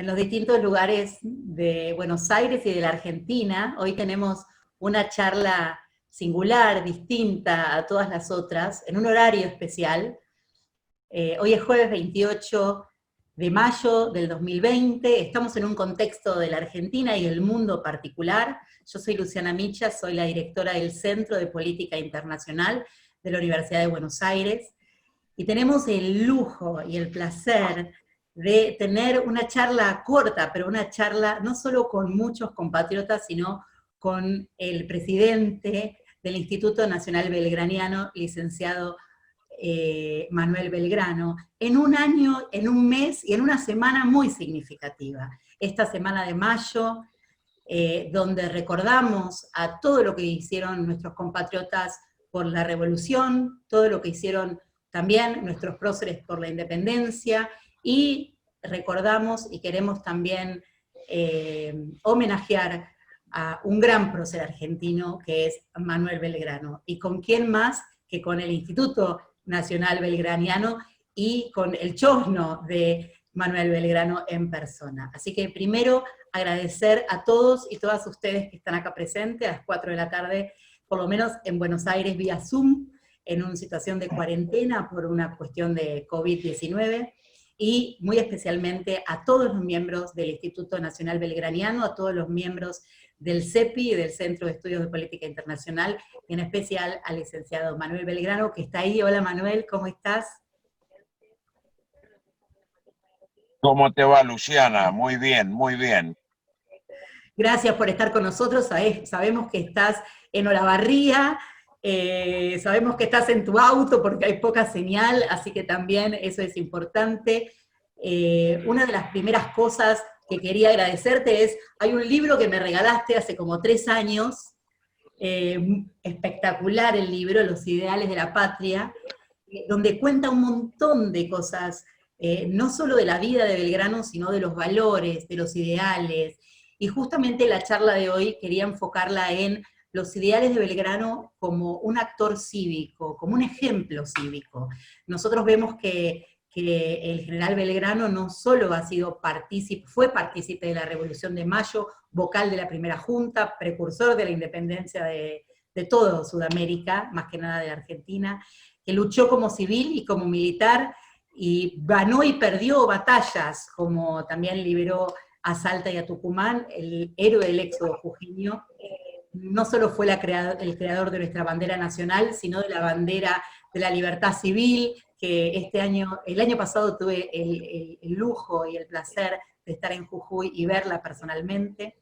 en los distintos lugares de Buenos Aires y de la Argentina. Hoy tenemos una charla singular, distinta a todas las otras, en un horario especial. Hoy es jueves 28 de mayo del 2020, estamos en un contexto de la Argentina y el mundo particular. Yo soy Luciana Micha, soy la directora del Centro de Política Internacional de la Universidad de Buenos Aires, y tenemos el lujo y el placer de tener una charla corta, pero una charla no solo con muchos compatriotas, sino con el presidente del Instituto Nacional Belgraniano, licenciado Manuel Belgrano, en un año, en un mes y en una semana muy significativa. Esta semana de mayo, donde recordamos a todo lo que hicieron nuestros compatriotas por la revolución, todo lo que hicieron también nuestros próceres por la independencia, y recordamos y queremos también homenajear a un gran prócer argentino que es Manuel Belgrano. ¿Y con quién más que con el Instituto Nacional Belgraniano y con el chosno de Manuel Belgrano en persona? Así que primero agradecer a todos y todas ustedes que están acá presentes a las 4 de la tarde, por lo menos en Buenos Aires vía Zoom, en una situación de cuarentena por una cuestión de COVID-19, y muy especialmente a todos los miembros del Instituto Nacional Belgraniano, a todos los miembros del CEPI, del Centro de Estudios de Política Internacional, y en especial al licenciado Manuel Belgrano, que está ahí. Hola Manuel, ¿cómo estás? ¿Cómo te va, Luciana? Muy bien, muy bien. Gracias por estar con nosotros. Sabemos que estás en Olavarría, sabemos que estás en tu auto porque hay poca señal, así que también eso es importante. Una de las primeras cosas que quería agradecerte es, hay un libro que me regalaste hace como 3 años, espectacular el libro, Los Ideales de la Patria, donde cuenta un montón de cosas, no solo de la vida de Belgrano, sino de los valores, de los ideales. Y justamente la charla de hoy quería enfocarla en los ideales de Belgrano como un actor cívico, como un ejemplo cívico. Nosotros vemos que el general Belgrano no solo ha sido fue partícipe de la Revolución de Mayo, vocal de la primera junta, precursor de la independencia de toda Sudamérica, más que nada de Argentina, que luchó como civil y como militar, y ganó y perdió batallas, como también liberó a Salta y a Tucumán, el héroe del éxodo jujeño. No solo fue el creador de nuestra bandera nacional, sino de la bandera de la libertad civil, que el año pasado tuve el lujo y el placer de estar en Jujuy y verla personalmente.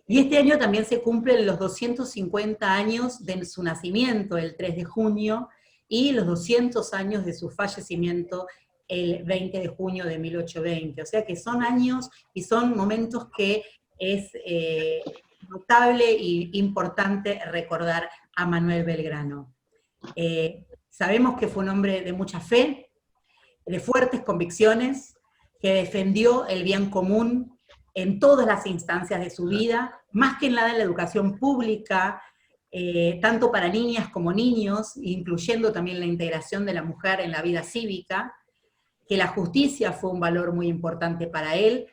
Y este año también se cumplen los 250 años de su nacimiento, el 3 de junio, y los 200 años de su fallecimiento, el 20 de junio de 1820. O sea que son años y son momentos que es notable e importante recordar a Manuel Belgrano. Sabemos que fue un hombre de mucha fe, de fuertes convicciones, que defendió el bien común en todas las instancias de su vida, más que nada en la educación pública, tanto para niñas como niños, incluyendo también la integración de la mujer en la vida cívica, que la justicia fue un valor muy importante para él.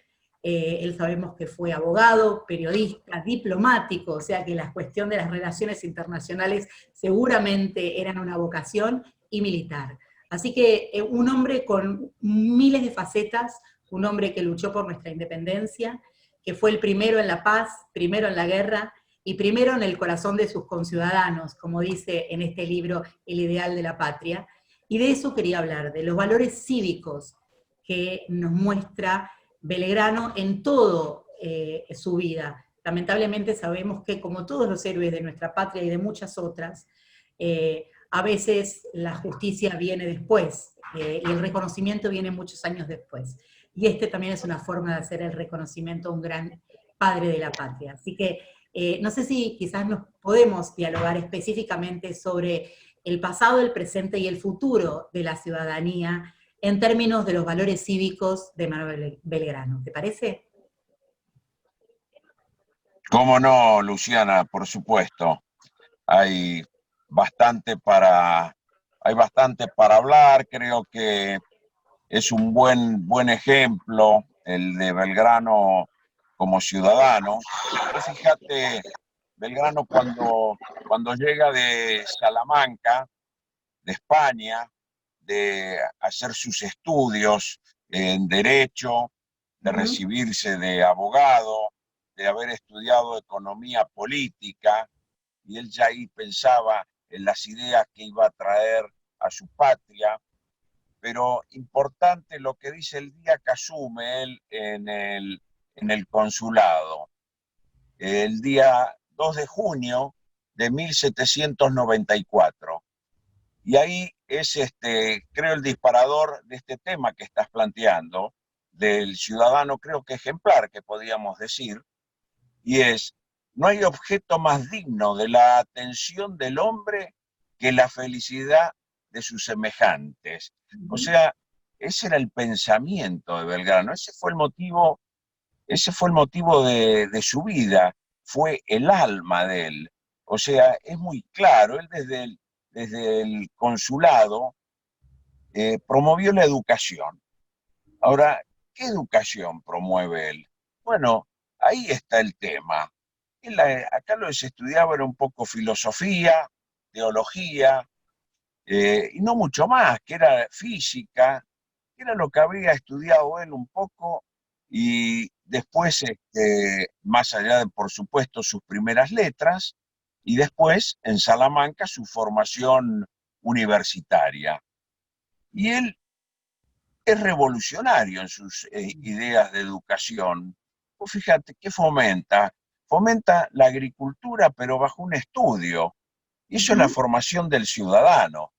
Él sabemos que fue abogado, periodista, diplomático, o sea que la cuestión de las relaciones internacionales seguramente eran una vocación, y militar. Así que un hombre con miles de facetas, un hombre que luchó por nuestra independencia, que fue el primero en la paz, primero en la guerra, y primero en el corazón de sus conciudadanos, como dice en este libro El Ideal de la Patria. Y de eso quería hablar, de los valores cívicos que nos muestra Belgrano en todo su vida. Lamentablemente sabemos que, como todos los héroes de nuestra patria y de muchas otras, a veces la justicia viene después, y el reconocimiento viene muchos años después. Y este también es una forma de hacer el reconocimiento a un gran padre de la patria. Así que no sé si quizás nos podemos dialogar específicamente sobre el pasado, el presente y el futuro de la ciudadanía en términos de los valores cívicos de Manuel Belgrano. ¿Te parece? ¿Cómo no, Luciana? Por supuesto. Hay hay bastante para hablar. Creo que es un buen ejemplo el de Belgrano como ciudadano. Vos fíjate, Belgrano cuando llega de Salamanca, de España, de hacer sus estudios en Derecho, de recibirse de abogado, de haber estudiado economía política, y él ya ahí pensaba en las ideas que iba a traer a su patria. Pero importante lo que dice el día que asume él en el consulado, el día 2 de junio de 1794. Y ahí es, creo, el disparador de este tema que estás planteando, del ciudadano, creo que ejemplar, que podríamos decir, y es: no hay objeto más digno de la atención del hombre que la felicidad de sus semejantes. O sea, ese era el pensamiento de Belgrano, ese fue el motivo de su vida, fue el alma de él. O sea, es muy claro, él desde el consulado promovió la educación. Ahora, ¿qué educación promueve él? Bueno, ahí está el tema. Él, acá lo que se estudiaba era un poco filosofía, teología, y no mucho más, que era física, que era lo que había estudiado él un poco, y después, más allá de, por supuesto, sus primeras letras, y después en Salamanca su formación universitaria. Y él es revolucionario en sus ideas de educación. Pues fíjate, ¿qué fomenta? Fomenta la agricultura, pero bajo un estudio. Y eso es la formación del ciudadano,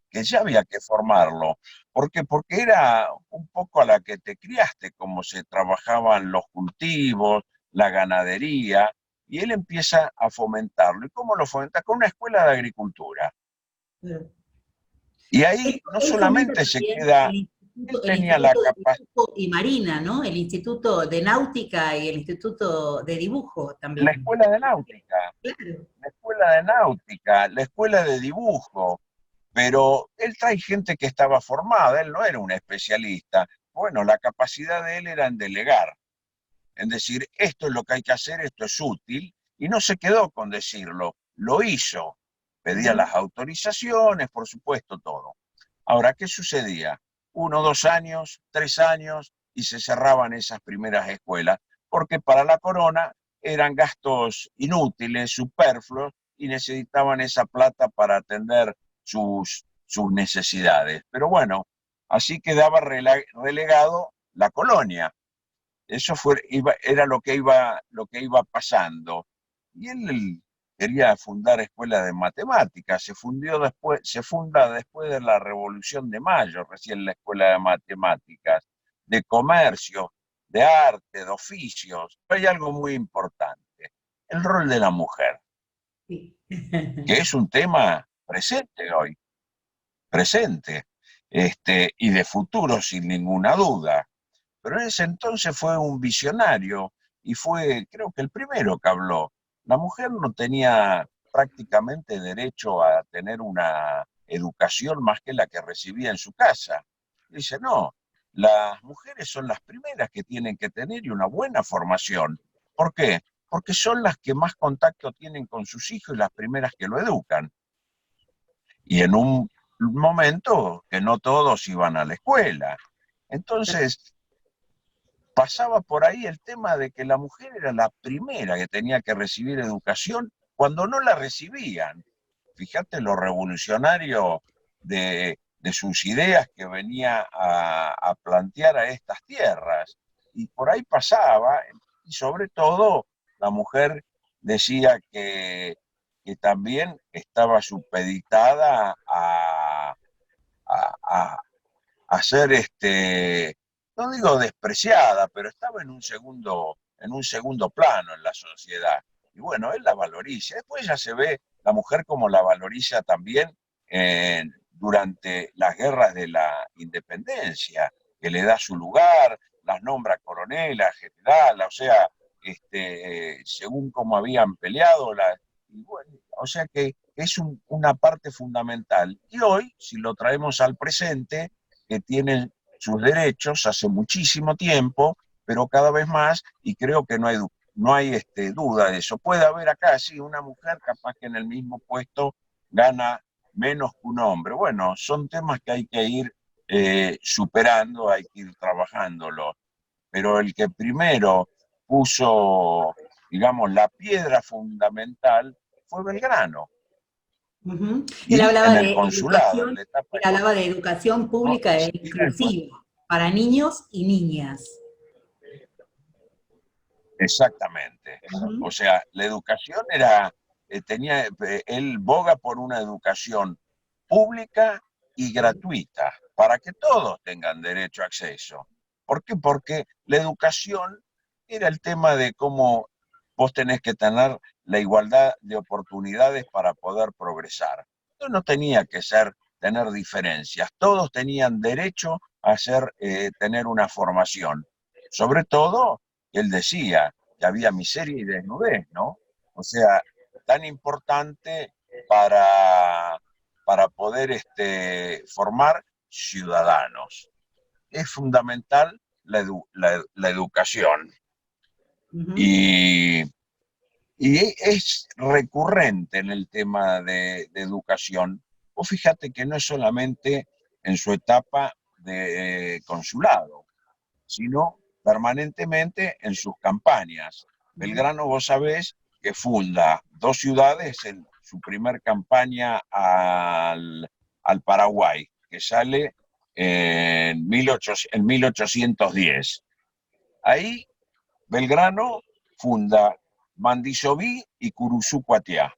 que ya había que formarlo. ¿Por qué? Porque era un poco a la que te criaste, cómo se trabajaban los cultivos, la ganadería, y él empieza a fomentarlo. ¿Y cómo lo fomenta? Con una escuela de agricultura. Y ahí no Él fomenta solamente se también queda, él el tenía la Instituto de capacidad. Dibujo y Marina, ¿no? El Instituto de Náutica y el Instituto de Dibujo La también. escuela de náutica, Claro. la escuela de náutica, la escuela de dibujo, pero él trae gente que estaba formada, él no era un especialista. Bueno, la capacidad de él era en delegar, en decir, esto es lo que hay que hacer, esto es útil, y no se quedó con decirlo, lo hizo, pedía las autorizaciones, por supuesto, todo. Ahora, ¿qué sucedía? 1, 2 años, 3 años, y se cerraban esas primeras escuelas, porque para la corona eran gastos inútiles, superfluos, y necesitaban esa plata para atender sus necesidades. Pero bueno, así quedaba relegado la colonia. Eso era lo que iba pasando. Y él quería fundar escuelas de matemáticas. Se funda después de la Revolución de Mayo, recién la escuela de matemáticas, de comercio, de arte, de oficios. Pero hay algo muy importante: el rol de la mujer, Sí. que es un tema presente hoy, presente, y de futuro sin ninguna duda. Pero en ese entonces fue un visionario y fue, creo que el primero que habló. La mujer no tenía prácticamente derecho a tener una educación más que la que recibía en su casa. Dice, no, las mujeres son las primeras que tienen que tener y una buena formación. ¿Por qué? Porque son las que más contacto tienen con sus hijos y las primeras que lo educan. Y en un momento que no todos iban a la escuela. Entonces, pasaba por ahí el tema de que la mujer era la primera que tenía que recibir educación cuando no la recibían. Fíjate lo revolucionario de sus ideas que venía a plantear a estas tierras. Y por ahí pasaba, y sobre todo la mujer decía que también estaba supeditada a, a ser, no digo despreciada, pero estaba en un segundo plano en la sociedad. Y bueno, él la valoriza. Después ya se ve la mujer como la valoriza también durante las guerras de la independencia, que le da su lugar, las nombra coronela, general, o sea, según cómo habían peleado, y bueno, o sea que es una parte fundamental. Y hoy, si lo traemos al presente, que tienen sus derechos hace muchísimo tiempo, pero cada vez más, y creo que no hay duda de eso. Puede haber acá, sí, una mujer capaz que en el mismo puesto gana menos que un hombre. Bueno, son temas que hay que ir superando, hay que ir trabajándolo. Pero el que primero puso, digamos, la piedra fundamental fue Belgrano. Ujú. Y en el consulado, en la etapa Él hablaba de educación pública e no, inclusiva para niños y niñas. exactamente. O Ujú. sea, la educación era, él boga por una educación pública y gratuita, para que todos tengan derecho a acceso. ¿Por qué? Porque la educación era el tema de cómo vos tenés que tener la igualdad de oportunidades para poder progresar. Esto no tenía que ser tener diferencias, todos tenían derecho a tener una formación. Sobre todo, él decía que había miseria y desnudez, ¿no? O sea, tan importante para poder formar ciudadanos. Es fundamental la educación Ujú. y, es recurrente en el tema de educación. O fíjate que no es solamente en su etapa de consulado, sino permanentemente en sus campañas. Belgrano, vos sabés que funda dos ciudades en su primer campaña al Paraguay, que sale en 1810. Ahí Belgrano funda Mandisoví y Curuzú-Cuatiá.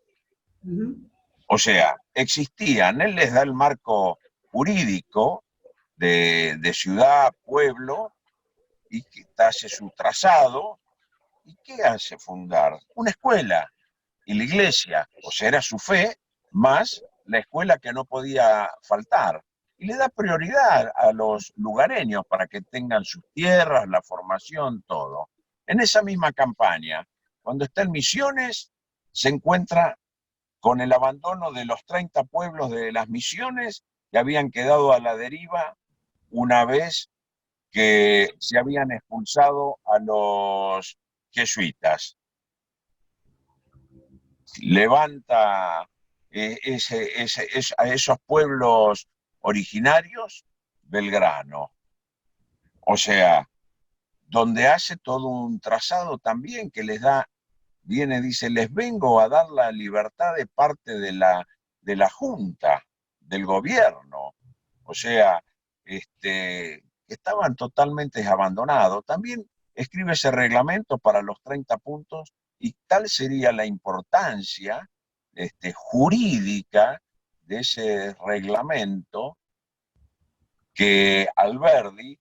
Ujú. O sea, existían, él les da el marco jurídico de ciudad, pueblo, y que hace su trazado. ¿Y qué hace fundar? Una escuela y la iglesia, o sea, era su fe, más la escuela que no podía faltar. Y le da prioridad a los lugareños para que tengan sus tierras, la formación, todo. En esa misma campaña, cuando está en Misiones, se encuentra con el abandono de los 30 pueblos de las Misiones que habían quedado a la deriva una vez que se habían expulsado a los jesuitas. Levanta a esos pueblos originarios Belgrano. O sea, donde hace todo un trazado también que les da, viene, dice, les vengo a dar la libertad de parte de la Junta, del gobierno. O sea, estaban totalmente abandonados. También escribe ese reglamento para los 30 puntos y tal sería la importancia jurídica de ese reglamento que Alberdi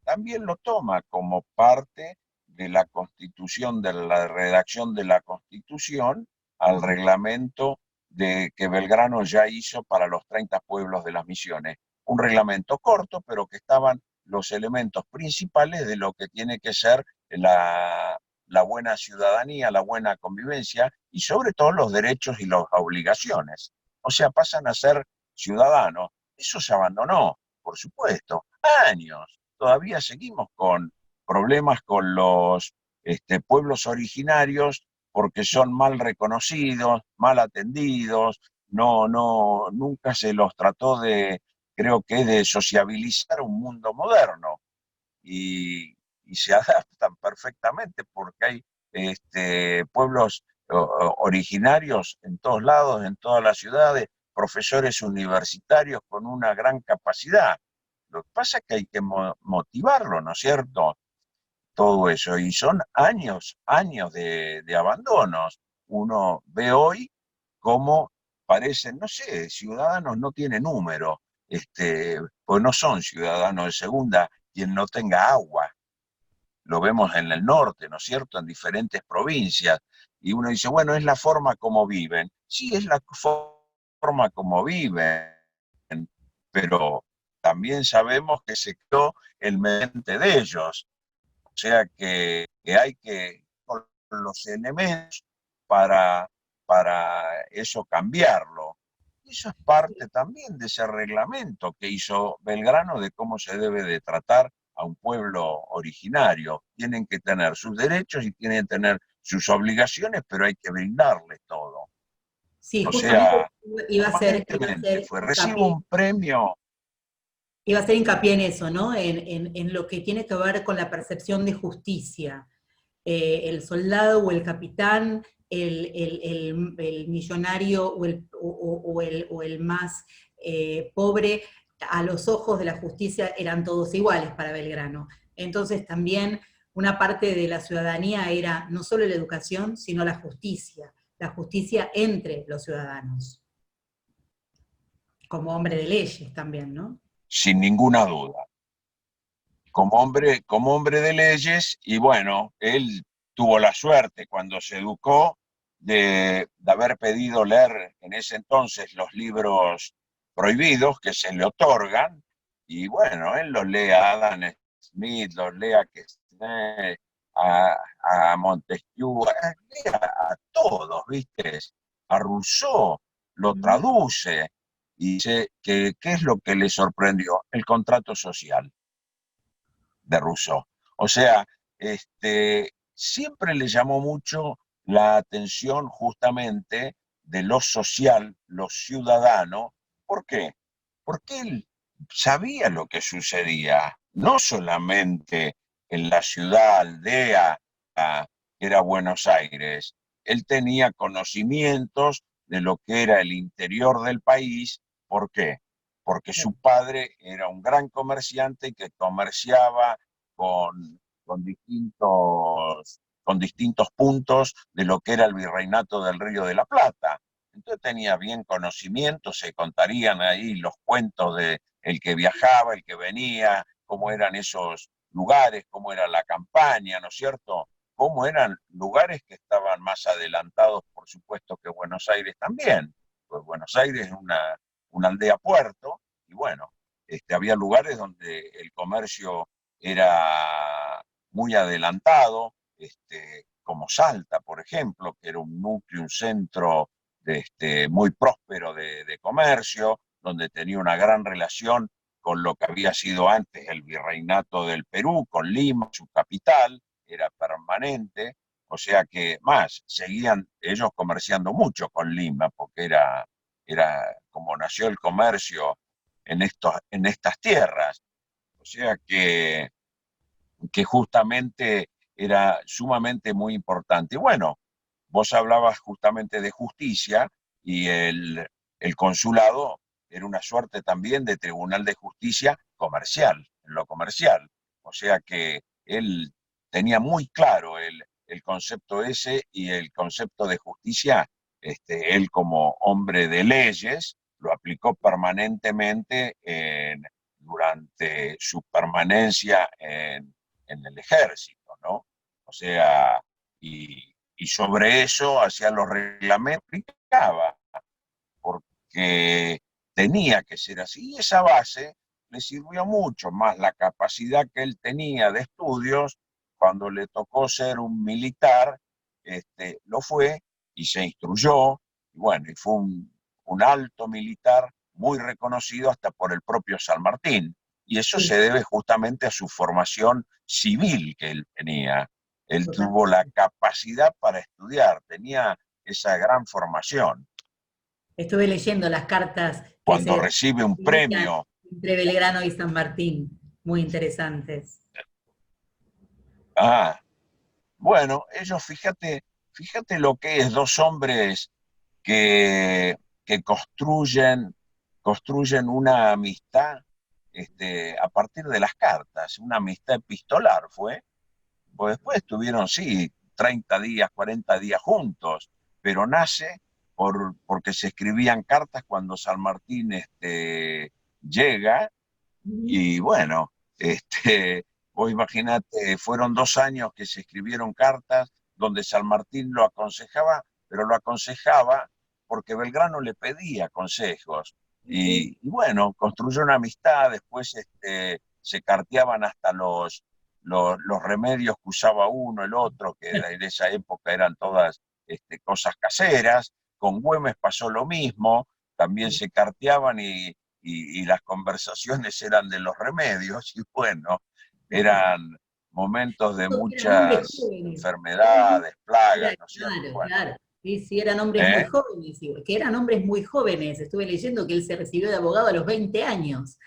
también lo toma como parte de la Constitución, de la redacción de la Constitución, al reglamento que Belgrano ya hizo para los 30 pueblos de las Misiones. Un reglamento corto, pero que estaban los elementos principales de lo que tiene que ser la buena ciudadanía, la buena convivencia y sobre todo los derechos y las obligaciones. O sea, pasan a ser ciudadanos. Eso se abandonó, por supuesto, años. Todavía seguimos con problemas con los pueblos originarios porque son mal reconocidos, mal atendidos, nunca se los trató creo que de sociabilizar a un mundo moderno y se adaptan perfectamente porque hay pueblos originarios en todos lados, en todas las ciudades, profesores universitarios con una gran capacidad. Lo que pasa es que hay que motivarlo, ¿no es cierto? Todo eso. Y son años, años de abandonos. Uno ve hoy cómo parecen, no sé, ciudadanos no tiene número, pues no son ciudadanos de segunda quien no tenga agua. Lo vemos en el norte, ¿no es cierto?, en diferentes provincias. Y uno dice, bueno, es la forma como viven. Sí, es la forma como viven, pero también sabemos que se quedó el mente de ellos. O sea que hay que con los elementos para, eso cambiarlo. Y eso es parte también de ese reglamento que hizo Belgrano de cómo se debe de tratar a un pueblo originario. Tienen que tener sus derechos y tienen que tener sus obligaciones, pero hay que brindarles todo. Sí, O justamente sea, iba a permanentemente ser fue, recibo hincapié. un premio. Iba a hacer hincapié en eso, ¿no? En lo que tiene que ver con la percepción de justicia. El soldado o el capitán, el millonario o el más pobre, a los ojos de la justicia eran todos iguales para Belgrano. Entonces también una parte de la ciudadanía era no solo la educación, sino la justicia entre los ciudadanos, como hombre de leyes también, ¿no? Sin ninguna duda, como hombre de leyes, y bueno, él tuvo la suerte cuando se educó de haber pedido leer en ese entonces los libros prohibidos que se le otorgan, y bueno, él los lee a Adam Smith, los lee a Quesnay, a Montesquieu, lee a todos, ¿viste? A Rousseau, lo traduce, y dice que ¿qué es lo que le sorprendió? El contrato social de Rousseau. O sea, siempre le llamó mucho la atención justamente de lo social, lo ciudadano. ¿Por qué? Porque él sabía lo que sucedía, no solamente en la ciudad, aldea, que era Buenos Aires. Él tenía conocimientos de lo que era el interior del país. ¿Por qué? Porque su padre era un gran comerciante que comerciaba con, con distintos puntos de lo que era el virreinato del Río de la Plata. Entonces tenía bien conocimiento, se contarían ahí los cuentos de el que viajaba, el que venía, cómo eran esos lugares, cómo era la campaña, ¿no es cierto? Cómo eran lugares que estaban más adelantados, por supuesto, que Buenos Aires también. Pues Buenos Aires es una aldea puerto, y bueno, había lugares donde el comercio era muy adelantado, como Salta, por ejemplo, que era un núcleo, un centro muy próspero de comercio, donde tenía una gran relación con lo que había sido antes el virreinato del Perú, con Lima, su capital, era permanente, o sea que más, seguían ellos comerciando mucho con Lima, porque era como nació el comercio en estas tierras, o sea que justamente era sumamente muy importante. Y bueno, vos hablabas justamente de justicia y el consulado era una suerte también de tribunal de justicia comercial, en lo comercial. O sea que él tenía muy claro el concepto ese y el concepto de justicia, él como hombre de leyes lo aplicó permanentemente durante su permanencia en el ejército, ¿no? O sea, y sobre eso hacía los reglamentos, aplicaba, porque tenía que ser así. Y esa base le sirvió mucho, más la capacidad que él tenía de estudios, cuando le tocó ser un militar, lo fue y se instruyó, y bueno, y fue un alto militar muy reconocido hasta por el propio San Martín. Y eso se Sí, debe justamente a su formación civil que él tenía. Él tuvo la totalmente. capacidad para estudiar, tenía esa gran formación. Estuve leyendo las cartas que Cuando se recibe un escribían premio, entre Belgrano y San Martín, muy interesantes. ah, bueno, ellos fíjate lo que es dos hombres que, que construyen una amistad a partir de las cartas, una amistad epistolar fue, pues después estuvieron, sí, 30 días, 40 días juntos, pero nace porque se escribían cartas cuando San Martín llega. Y bueno, vos imaginate, fueron 2 años que se escribieron cartas donde San Martín lo aconsejaba, pero lo aconsejaba porque Belgrano le pedía consejos. Y bueno, construyó una amistad, después se carteaban hasta los remedios que usaba uno, el otro, que en esa época eran todas cosas caseras. Con Güemes pasó lo mismo, también se carteaban y las conversaciones eran de los remedios, y bueno, eran momentos de Eran hombres muchas jóvenes. enfermedades, plagas, ¿no es cierto? Claro, Bueno, claro. Sí, sí, eran hombres muy ¿eh? jóvenes, que eran hombres muy jóvenes. Estuve leyendo que él se recibió de abogado a los 20 años.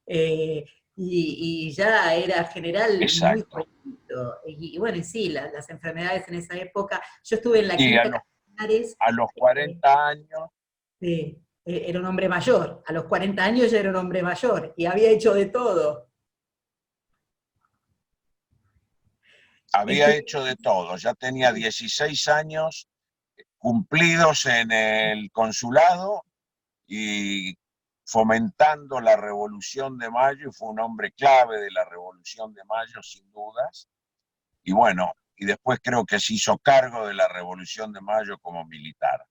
Eh, y ya era general muy Exacto. jovencito. Y bueno, y sí, las enfermedades en esa época. Yo estuve en la Y clínica Canizares, a los eh, 40 años sí, era un hombre mayor. A los 40 años ya era un hombre mayor y había hecho de todo. había Este, hecho de todo, ya tenía 16 años cumplidos en el consulado y fomentando la Revolución de Mayo, y fue un hombre clave de la Revolución de Mayo, sin dudas. Y bueno, y después creo que se hizo cargo de la Revolución de Mayo como militar.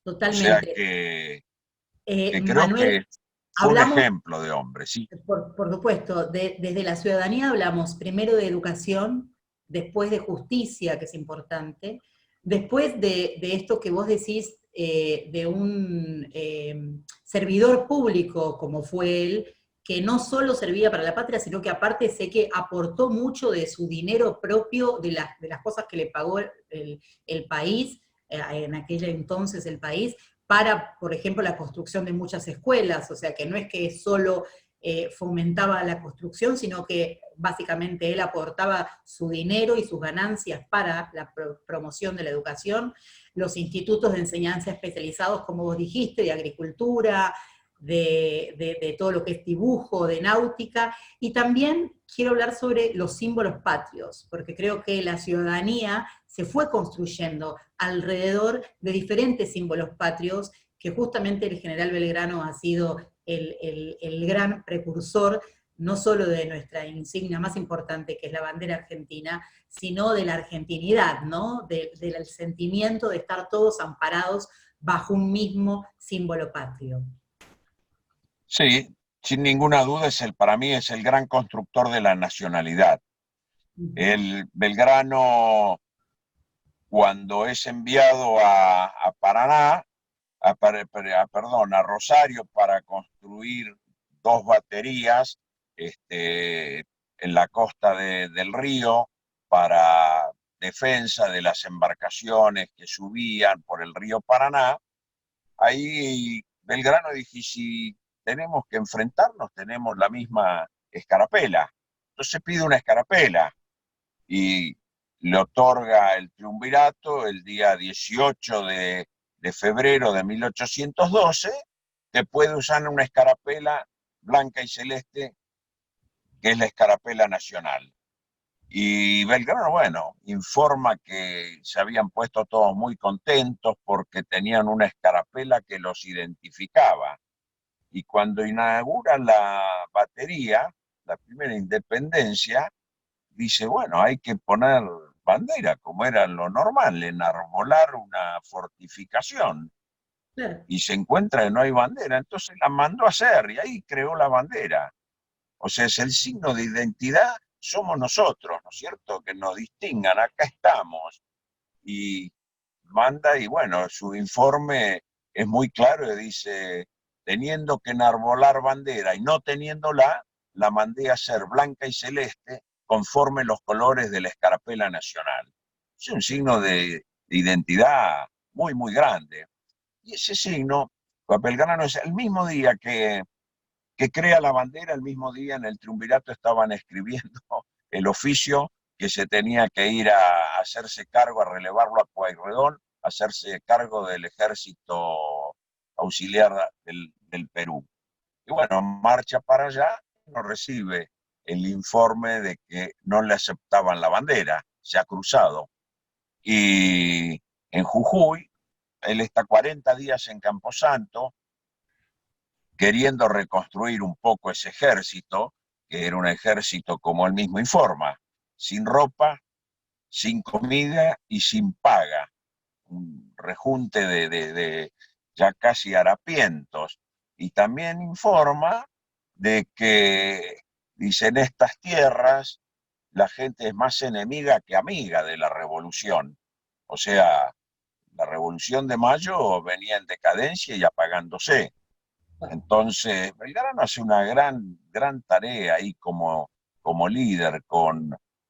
O sea totalmente. que creo Manuel, que fue un hablamos, ejemplo de hombre, sí. por supuesto, desde la ciudadanía hablamos primero de educación, después de justicia, que es importante, después de esto que vos decís, de un servidor público como fue él, que no solo servía para la patria, sino que aparte sé que aportó mucho de su dinero propio, de las cosas que le pagó el país, en aquel entonces el país, para, por ejemplo, la construcción de muchas escuelas, o sea que no es que solo fomentaba la construcción, sino que básicamente él aportaba su dinero y sus ganancias para la promoción de la educación, los institutos de enseñanza especializados, como vos dijiste, de agricultura, de todo lo que es dibujo, de náutica, y también quiero hablar sobre los símbolos patrios, porque creo que la ciudadanía se fue construyendo alrededor de diferentes símbolos patrios, que justamente el general Belgrano ha sido el gran precursor, no solo de nuestra insignia más importante, que es la bandera argentina, sino de la argentinidad, ¿no? Del sentimiento de estar todos amparados bajo un mismo símbolo patrio. Sí, sin ninguna duda para mí es el gran constructor de la nacionalidad. Ujú. El Belgrano, cuando es enviado a Paraná, perdón, a Rosario para construir dos baterías en la costa del río para defensa de las embarcaciones que subían por el río Paraná, ahí Belgrano dije, si tenemos que enfrentarnos, tenemos la misma escarapela. Entonces pide una escarapela y le otorga el triunvirato el día 18 de febrero de 1812, que puede usar una escarapela blanca y celeste, que es la escarapela nacional. Y Belgrano, bueno, informa que se habían puesto todos muy contentos porque tenían una escarapela que los identificaba. Y cuando inaugura la batería, la primera independencia, dice, bueno, hay que poner bandera, como era lo normal, enarbolar una fortificación. Claro, Y se encuentra que no hay bandera, entonces la mandó a hacer y ahí creó la bandera. O sea, es el signo de identidad, somos nosotros, ¿no es cierto? Que nos distingan, acá estamos. Y manda, y bueno, su informe es muy claro, y dice, teniendo que enarbolar bandera y no teniéndola, la mandé a hacer blanca y celeste conforme los colores de la escarapela nacional. Es un signo de identidad muy, muy grande. Y ese signo, Belgrano, es el mismo día que crea la bandera, el mismo día en el triunvirato estaban escribiendo el oficio que se tenía que ir a hacerse cargo, a relevarlo a Pueyrredón, a hacerse cargo del ejército auxiliar del Perú. Y bueno, marcha para allá, no recibe el informe de que no le aceptaban la bandera, se ha cruzado. Y en Jujuy, él está 40 días en Camposanto, queriendo reconstruir un poco ese ejército, que era un ejército, como él mismo informa, sin ropa, sin comida y sin paga, un rejunte de ya casi harapientos. Y también informa de que, dice, en estas tierras la gente es más enemiga que amiga de la revolución. O sea, la revolución de Mayo venía en decadencia y apagándose. bueno, Entonces, Belgrano hace una gran, gran tarea ahí como como líder,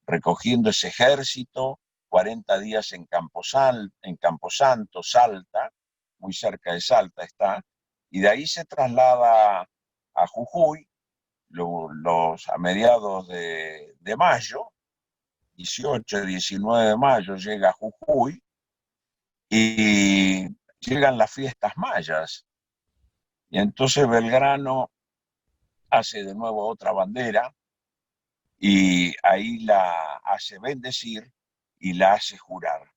recogiendo ese ejército, 40 días en Camposanto, Salta, muy cerca de Salta está, y de ahí se traslada a Jujuy, a mediados de mayo, 18, 19 de mayo llega a Jujuy, y llegan las fiestas mayas. Y entonces Belgrano hace de nuevo otra bandera y ahí la hace bendecir y la hace jurar.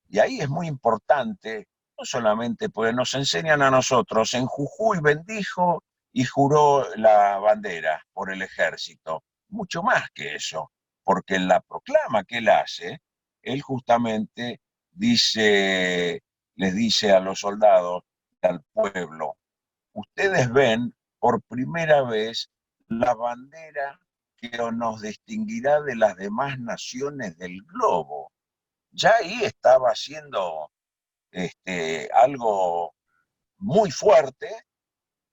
Y ahí es muy importante, no solamente porque nos enseñan a nosotros, en Jujuy bendijo y juró la bandera por el ejército, mucho más que eso, porque en la proclama que él hace, él justamente les dice a los soldados, al pueblo, ustedes ven por primera vez la bandera que nos distinguirá de las demás naciones del globo. Ya ahí estaba haciendo algo muy fuerte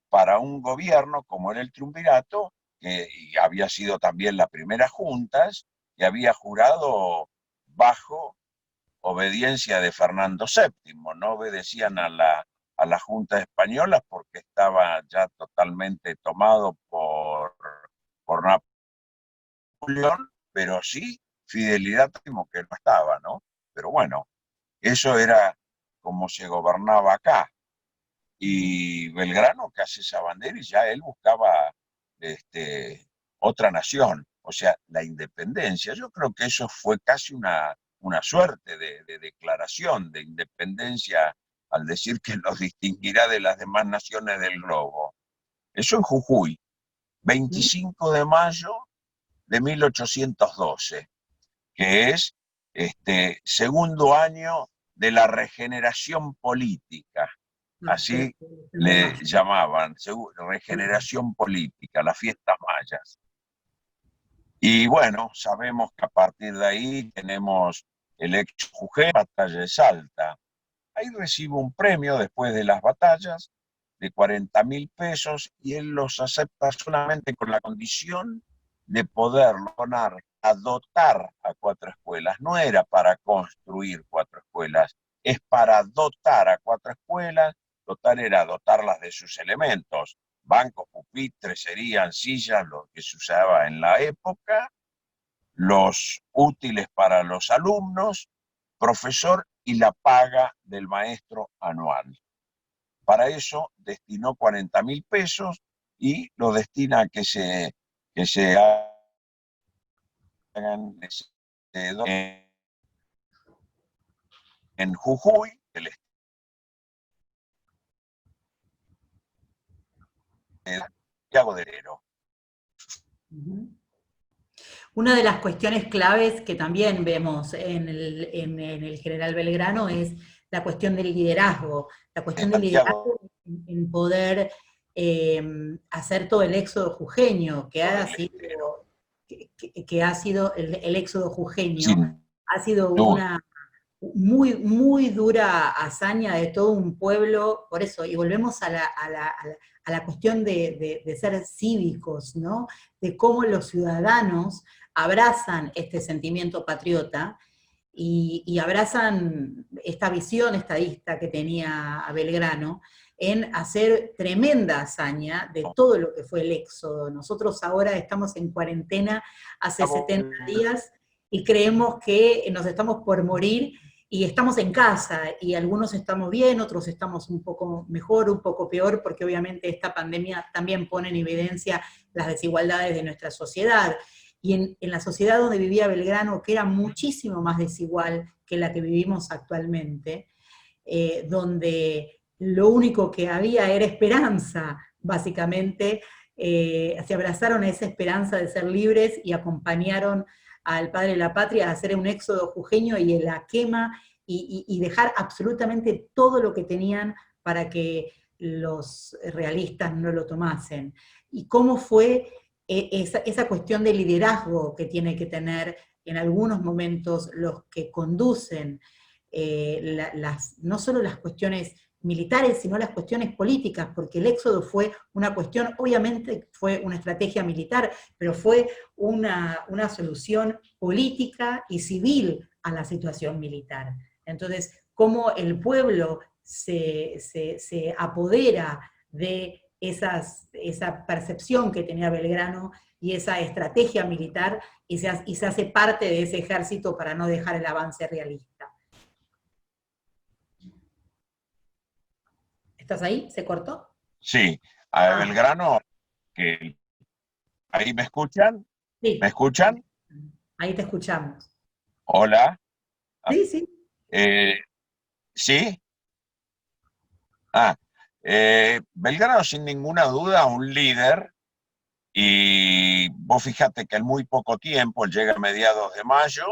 para un gobierno como era el Triunvirato, que había sido también la primera juntas, y había jurado bajo obediencia de Fernando VII, no obedecían a la Junta Española porque estaba ya totalmente tomado por Napoleón, pero sí fidelidad como que no estaba, ¿no? Pero bueno, eso era como se gobernaba acá. Y Belgrano que hace esa bandera y ya él buscaba otra nación, o sea, la independencia. Yo creo que eso fue casi una suerte de declaración de independencia al decir que nos distinguirá de las demás naciones del globo. Eso en Jujuy, 25 de mayo de 1812, que es segundo año de la regeneración política. Así le llamaban, regeneración política, las fiestas mayas. Y bueno, sabemos que a partir de ahí tenemos el hecho Jujuy, batalla de Salta. Ahí recibe un premio después de las batallas de 40.000 pesos y él los acepta solamente con la condición de poder dotar a 4 escuelas. No era para construir 4 escuelas, es para dotar a 4 escuelas. Dotar era dotarlas de sus elementos. Bancos, pupitres, serían sillas, lo que se usaba en la época, los útiles para los alumnos, profesor y la paga del maestro anual. Para eso destinó 40.000 pesos y lo destina a que se hagan en Jujuy, el Santiago de Enero. Una de las cuestiones claves que también vemos en el general Belgrano es la cuestión del liderazgo, en poder hacer todo el éxodo jujeño, que ha sido el éxodo jujeño, ha sido una muy dura hazaña de todo un pueblo, por eso, y volvemos a la cuestión de ser cívicos, ¿no? De cómo los ciudadanos abrazan este sentimiento patriota y abrazan esta visión estadista que tenía Belgrano en hacer tremenda hazaña de todo lo que fue el éxodo. Nosotros ahora estamos en cuarentena hace 70 días y creemos que nos estamos por morir y estamos en casa, y algunos estamos bien, otros estamos un poco mejor, un poco peor, porque obviamente esta pandemia también pone en evidencia las desigualdades de nuestra sociedad. Y en la sociedad donde vivía Belgrano, que era muchísimo más desigual que la que vivimos actualmente, donde lo único que había era esperanza, básicamente, se abrazaron a esa esperanza de ser libres y acompañaron al padre de la patria a hacer un éxodo jujeño y la quema y dejar absolutamente todo lo que tenían para que los realistas no lo tomasen. Y cómo fue esa cuestión de liderazgo que tiene que tener en algunos momentos los que conducen no solo las cuestiones militares, sino las cuestiones políticas, porque el éxodo fue una cuestión, obviamente fue una estrategia militar, pero fue una solución política y civil a la situación militar. Entonces, cómo el pueblo se apodera de esa percepción que tenía Belgrano y esa estrategia militar y se hace parte de ese ejército para no dejar el avance realista. ¿Estás ahí? ¿Se cortó? Sí, a Belgrano, que ahí me escuchan, ¿me Sí, escuchan? ahí te escuchamos. Hola. Sí, sí. Eh, ¿Sí? Ah, Belgrano sin ninguna duda un líder, y vos fíjate que en muy poco tiempo, él llega a mediados de mayo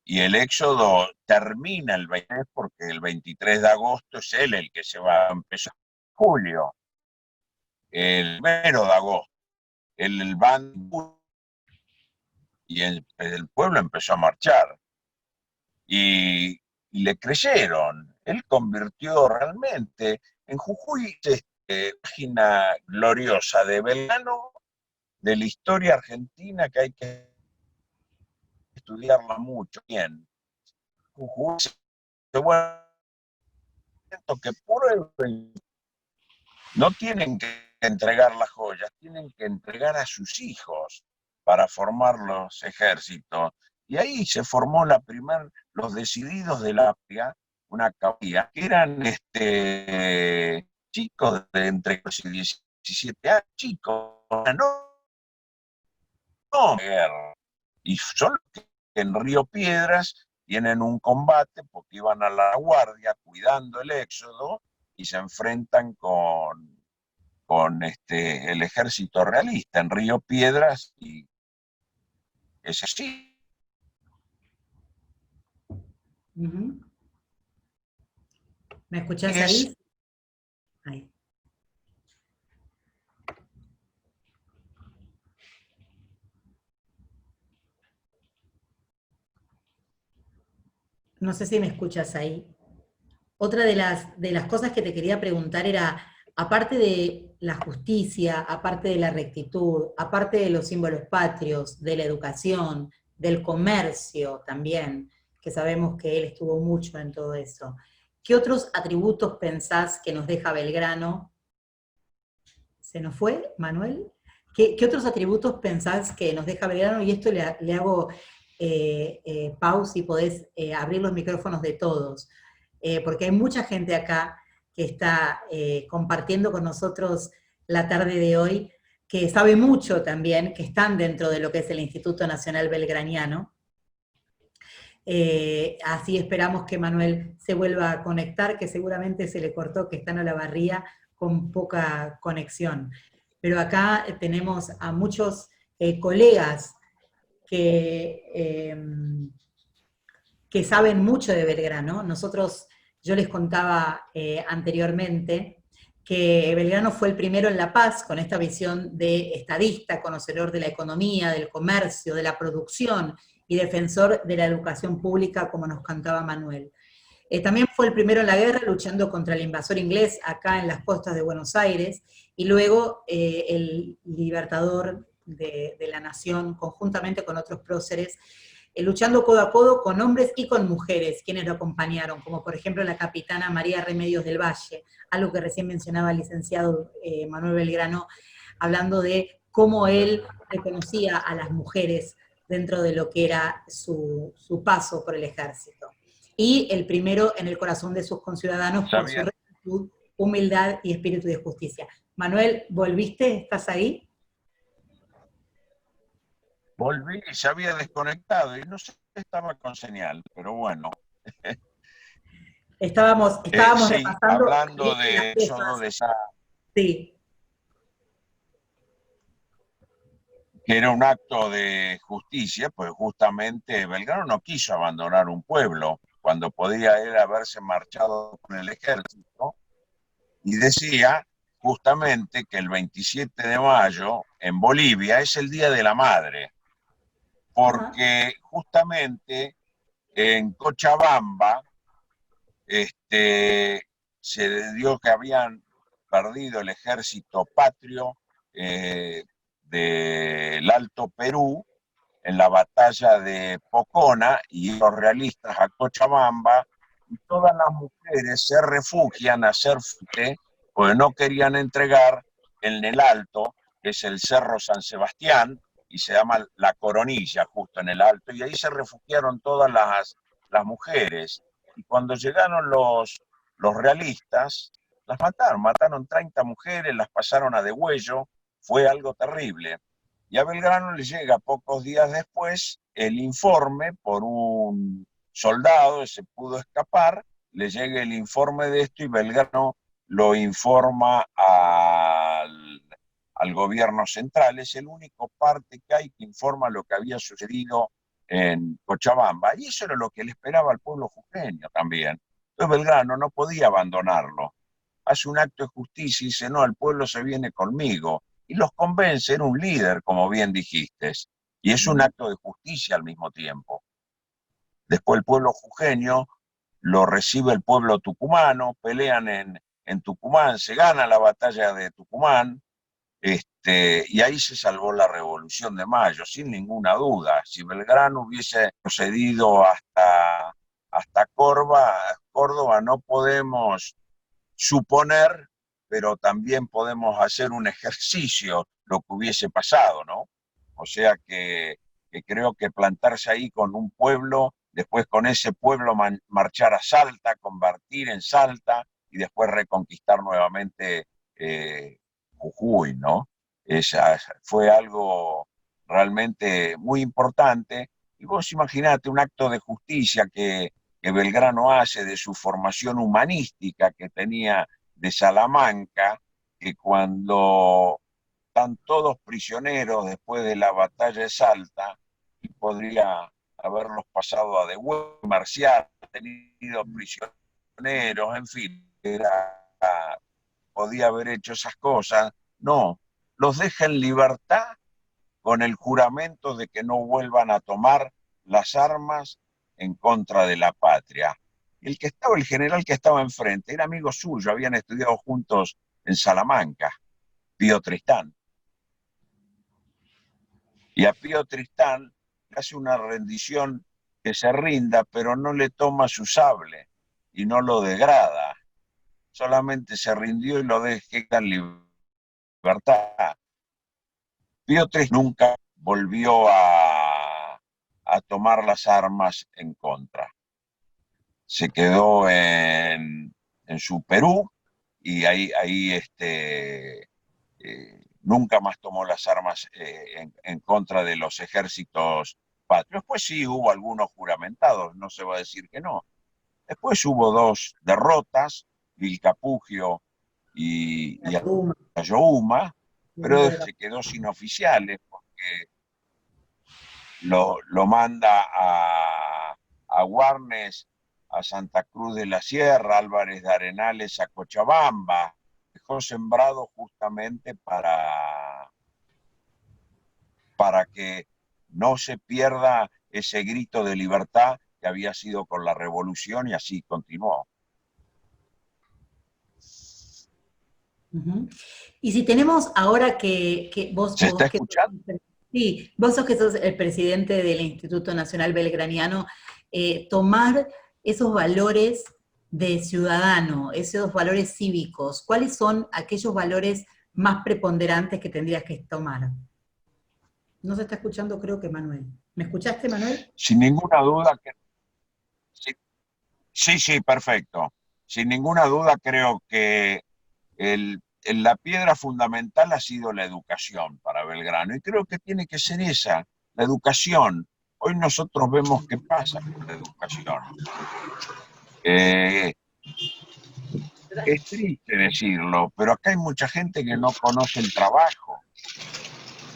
y el éxodo termina el 23, porque el 23 de agosto es él el que se va a empezar. Julio, el 1 de agosto, el van y el pueblo empezó a marchar y le creyeron. Él convirtió realmente en Jujuy, página gloriosa de Belgrano, de la historia argentina, que hay que estudiarla mucho bien. Jujuy se vuelve que prueben, no tienen que entregar las joyas, tienen que entregar a sus hijos para formar los ejércitos. Y ahí se formó los decididos de la patria, una caballería, que eran chicos de entre 12 y 17 años, chicos, no guerra. Y son los que en Río Piedras tienen un combate porque iban a la guardia cuidando el éxodo y se enfrentan con el ejército realista en Río Piedras, y es así. Uh-huh. ¿Me Y escuchás es, ahí? Ahí. No sé si me escuchas ahí. Otra de las cosas que te quería preguntar era, aparte de la justicia, aparte de la rectitud, aparte de los símbolos patrios, de la educación, del comercio también, que sabemos que él estuvo mucho en todo eso, ¿qué otros atributos pensás que nos deja Belgrano? ¿Se nos fue, Manuel? ¿Qué otros atributos pensás que nos deja Belgrano? Y esto le hago pausa y podés abrir los micrófonos de todos, porque hay mucha gente acá que está compartiendo con nosotros la tarde de hoy, que sabe mucho también, que están dentro de lo que es el Instituto Nacional Belgraniano. Así esperamos que Manuel se vuelva a conectar, que seguramente se le cortó, que está en Olavarría con poca conexión. Pero acá tenemos a muchos colegas que, que saben mucho de Belgrano. Yo les contaba anteriormente que Belgrano fue el primero en La Paz con esta visión de estadista, conocedor de la economía, del comercio, de la producción y defensor de la educación pública, como nos cantaba Manuel. También fue el primero en la guerra luchando contra el invasor inglés acá en las costas de Buenos Aires, y luego el libertador de la nación, conjuntamente con otros próceres, luchando codo a codo con hombres y con mujeres, quienes lo acompañaron, como por ejemplo la capitana María Remedios del Valle, algo que recién mencionaba el licenciado Manuel Belgrano, hablando de cómo él reconocía a las mujeres dentro de lo que era su paso por el ejército. Y el primero en el corazón de sus conciudadanos por su sabía, rectitud, humildad y espíritu de justicia. Manuel, ¿volviste? ¿Estás ahí? volví y se había desconectado y no sé si estaba con señal, pero bueno. Estábamos Sí, repasando hablando las de cosas. eso, de esa, Sí. que era un acto de justicia, pues justamente Belgrano no quiso abandonar un pueblo cuando podía él haberse marchado con el ejército, y decía justamente que el 27 de mayo en Bolivia es el Día de la Madre, Ajá. porque justamente en Cochabamba, este, se dio que habían perdido el ejército patrio del Alto Perú en la batalla de Pocona, y los realistas a Cochabamba, y todas las mujeres se refugian a hacer frente, porque no querían entregar en el Alto, que es el Cerro San Sebastián, y se llama La Coronilla, justo en el Alto, y ahí se refugiaron todas las mujeres. Y cuando llegaron los realistas, las mataron 30 mujeres, las pasaron a degüello, fue algo terrible. Y a Belgrano le llega pocos días después el informe por un soldado que se pudo escapar, le llega el informe de esto y Belgrano lo informa al gobierno central. Es el único parte que hay que informa lo que había sucedido en Cochabamba. Y eso era lo que le esperaba al pueblo jujeño también. Entonces Belgrano no podía abandonarlo. Hace un acto de justicia y dice, no, el pueblo se viene conmigo. Y los convence, era un líder, como bien dijiste. Y es un acto de justicia al mismo tiempo. Después el pueblo jujeño lo recibe el pueblo tucumano, pelean en Tucumán, se gana la batalla de Tucumán, y ahí se salvó la Revolución de Mayo, sin ninguna duda. Si Belgrano hubiese procedido hasta Córdoba, no podemos suponer, pero también podemos hacer un ejercicio lo que hubiese pasado, ¿no? O sea que creo que plantarse ahí con un pueblo, después con ese pueblo marchar a Salta, convertir en Salta y después reconquistar nuevamente Jujuy, ¿no? Fue algo realmente muy importante. Y vos imaginate un acto de justicia que Belgrano hace de su formación humanística que tenía de Salamanca, que cuando están todos prisioneros después de la batalla de Salta, y podría haberlos pasado a degüello, Marcial, tenido prisioneros, en fin, podía haber hecho esas cosas. No, los deja en libertad con el juramento de que no vuelvan a tomar las armas en contra de la patria. El general que estaba enfrente, era amigo suyo, habían estudiado juntos en Salamanca, Pío Tristán. Y a Pío Tristán le hace una rendición que se rinda, pero no le toma su sable y no lo degrada. Solamente se rindió y lo deja en libertad. Pío Tristán nunca volvió a tomar las armas en contra. Se quedó en su Perú y ahí nunca más tomó las armas en contra de los ejércitos patrios. Después sí hubo algunos juramentados, no se va a decir que no. Después hubo dos derrotas, Vilcapugio y Ayohuma, pero se quedó sin oficiales porque lo manda a Warnes, a Santa Cruz de la Sierra, Álvarez de Arenales a Cochabamba. Dejó sembrado justamente para que no se pierda ese grito de libertad que había sido con la revolución, y así continuó. Y si tenemos ahora que vos... ¿Se está escuchando? Sí, vos sos que sos el presidente del Instituto Nacional Belgraniano, tomar esos valores de ciudadano, esos valores cívicos, ¿cuáles son aquellos valores más preponderantes que tendrías que tomar? No se está escuchando, creo que Manuel. ¿Me escuchaste, Manuel? Sin ninguna duda que... Sí, sí, perfecto. Sin ninguna duda creo que la piedra fundamental ha sido la educación para Belgrano, y creo que tiene que ser esa, la educación. Hoy nosotros vemos qué pasa con la educación. Es triste decirlo, pero acá hay mucha gente que no conoce el trabajo.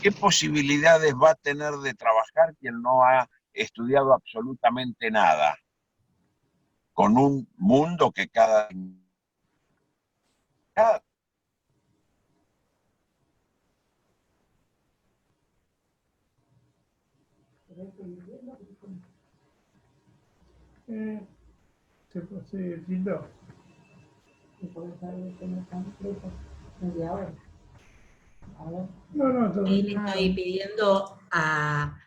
¿Qué posibilidades va a tener de trabajar quien no ha estudiado absolutamente nada? Con un mundo que cada Se tildó. Ahí le estoy pidiendo a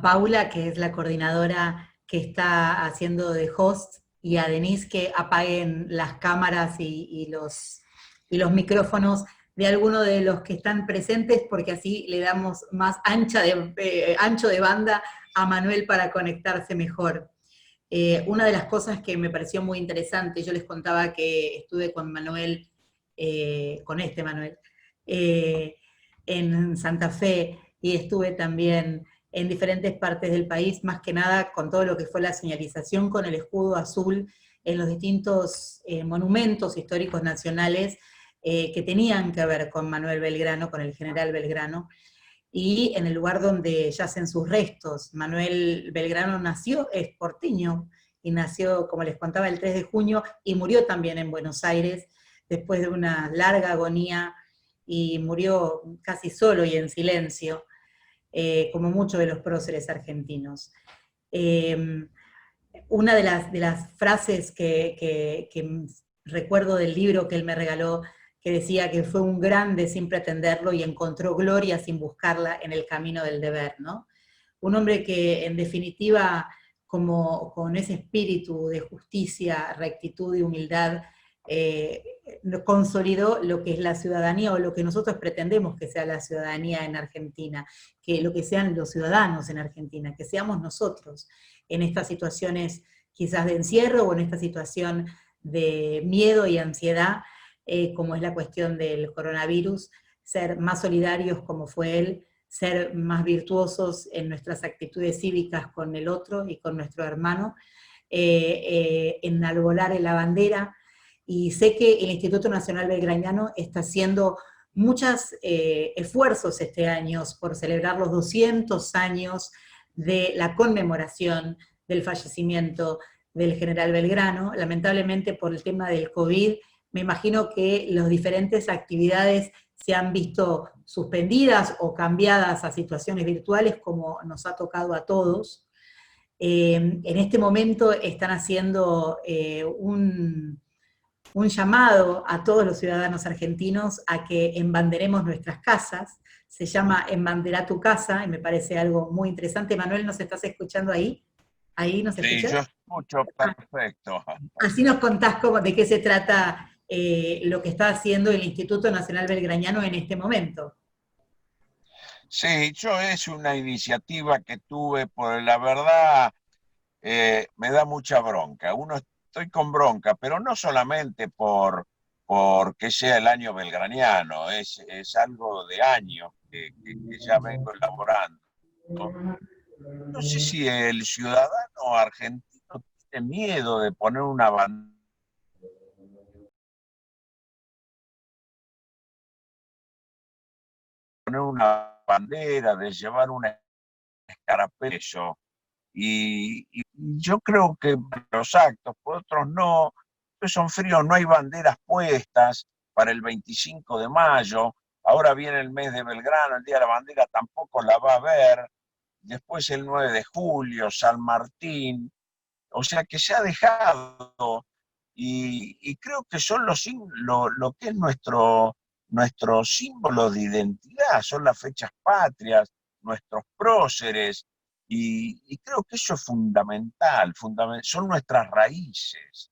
Paula, que es la coordinadora que está haciendo de host, y a Denise que apaguen las cámaras y los micrófonos de alguno de los que están presentes, porque así le damos más ancho de banda a Manuel para conectarse mejor. Una de las cosas que me pareció muy interesante, yo les contaba que estuve con Manuel, con este Manuel, eh, en Santa Fe, y estuve también en diferentes partes del país, más que nada con todo lo que fue la señalización con el escudo azul en los distintos monumentos históricos nacionales que tenían que ver con Manuel Belgrano, con el general Belgrano, y en el lugar donde yacen sus restos. Manuel Belgrano nació, es porteño, y nació, como les contaba, el 3 de junio, y murió también en Buenos Aires, después de una larga agonía, y murió casi solo y en silencio, como muchos de los próceres argentinos. Una de las frases que recuerdo del libro que él me regaló, que decía que fue un grande sin pretenderlo y encontró gloria sin buscarla en el camino del deber, ¿no? Un hombre que en definitiva, como con ese espíritu de justicia, rectitud y humildad, eh, consolidó lo que es la ciudadanía o lo que nosotros pretendemos que sea la ciudadanía en Argentina, que lo que sean los ciudadanos en Argentina, que seamos nosotros en estas situaciones quizás de encierro o en esta situación de miedo y ansiedad, como es la cuestión del coronavirus, ser más solidarios como fue él, ser más virtuosos en nuestras actitudes cívicas con el otro y con nuestro hermano, enarbolar la bandera, y sé que el Instituto Nacional Belgraniano está haciendo muchos esfuerzos este año por celebrar los 200 años de la conmemoración del fallecimiento del general Belgrano. Lamentablemente por el tema del COVID, me imagino que las diferentes actividades se han visto suspendidas o cambiadas a situaciones virtuales, como nos ha tocado a todos. En este momento están haciendo un llamado a todos los ciudadanos argentinos a que embanderemos nuestras casas. Se llama Embandera tu casa, y me parece algo muy interesante. Manuel, ¿nos estás escuchando ahí? ¿Ahí nos Sí, escuchás? yo escucho perfecto. Así nos contás de qué se trata lo que está haciendo el Instituto Nacional Belgraniano en este momento. Sí, yo es una iniciativa que tuve, por la verdad, me da mucha bronca. Estoy con bronca, pero no solamente porque sea el año belgraniano, es algo de años que ya vengo elaborando. No sé si el ciudadano argentino tiene miedo de poner una bandera, de llevar un escarapezo. Y yo creo que los actos, por otros no, pues son fríos, no hay banderas puestas para el 25 de mayo, ahora viene el mes de Belgrano, el Día de la Bandera tampoco la va a ver, después el 9 de julio, San Martín, o sea que se ha dejado, y creo que son lo que es nuestro símbolo de identidad, son las fechas patrias, nuestros próceres, y creo que eso es fundamental, son nuestras raíces.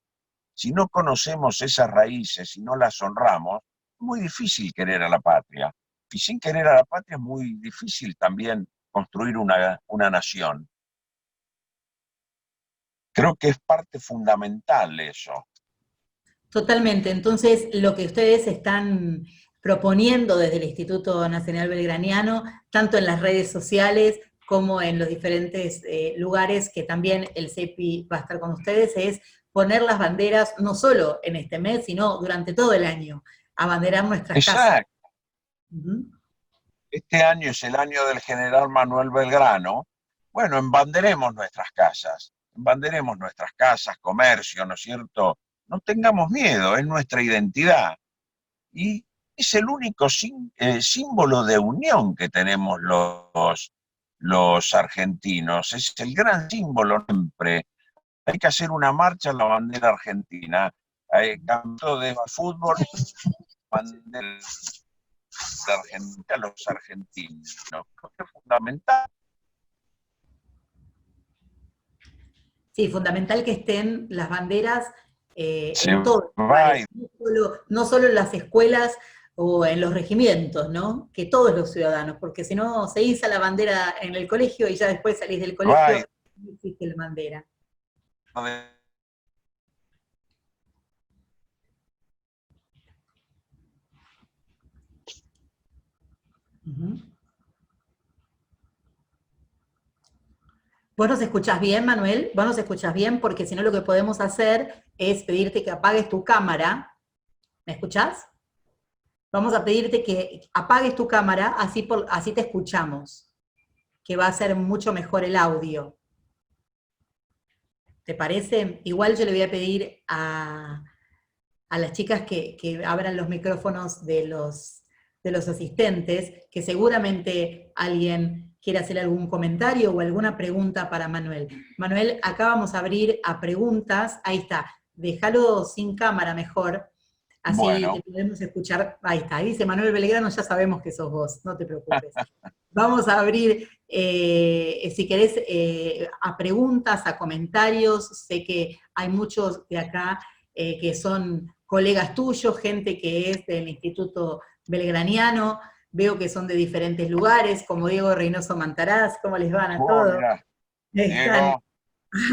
Si no conocemos esas raíces, si no las honramos, es muy difícil querer a la patria. Y sin querer a la patria es muy difícil también construir una nación. Creo que es parte fundamental eso. Totalmente. Entonces, lo que ustedes están proponiendo desde el Instituto Nacional Belgraniano, tanto en las redes sociales como en los diferentes lugares que también el CEPI va a estar con ustedes, es poner las banderas no solo en este mes, sino durante todo el año, abanderar nuestras casas. Exacto. Este año es el año del general Manuel Belgrano. Bueno, embanderemos nuestras casas, comercio, ¿no es cierto? No tengamos miedo, es nuestra identidad. Y es el único símbolo de unión que tenemos los argentinos. Es el gran símbolo siempre. Hay que hacer una marcha a la bandera argentina. campeonato de fútbol, bandera de Argentina a los argentinos. Creo que es fundamental. Sí, fundamental que estén las banderas Se en todos los va lugares, no solo en las escuelas o en los regimientos, ¿no? Que todos los ciudadanos, porque si no se iza la bandera en el colegio y ya después salís del colegio y no existe la bandera. Uh-huh. ¿Vos nos escuchás bien, Manuel? ¿Vos nos escuchás bien? Porque si no lo que podemos hacer es pedirte que apagues tu cámara. ¿Me escuchás? Vamos a pedirte que apagues tu cámara, así te escuchamos, que va a ser mucho mejor el audio. ¿Te parece? Igual yo le voy a pedir a las chicas que abran los micrófonos de los asistentes, que seguramente alguien quiere hacer algún comentario o alguna pregunta para Manuel. Manuel, acá vamos a abrir a preguntas. Ahí está. Déjalo sin cámara mejor. Así te podemos escuchar. Ahí está. Dice Manuel Belgrano, ya sabemos que sos vos, no te preocupes. Vamos a abrir, si querés, a preguntas, a comentarios. Sé que hay muchos de acá que son colegas tuyos, gente que es del Instituto Belgraniano. Veo que son de diferentes lugares, como Diego Reynoso Mantaraz. ¿Cómo les van a todos? Mirá, Diego.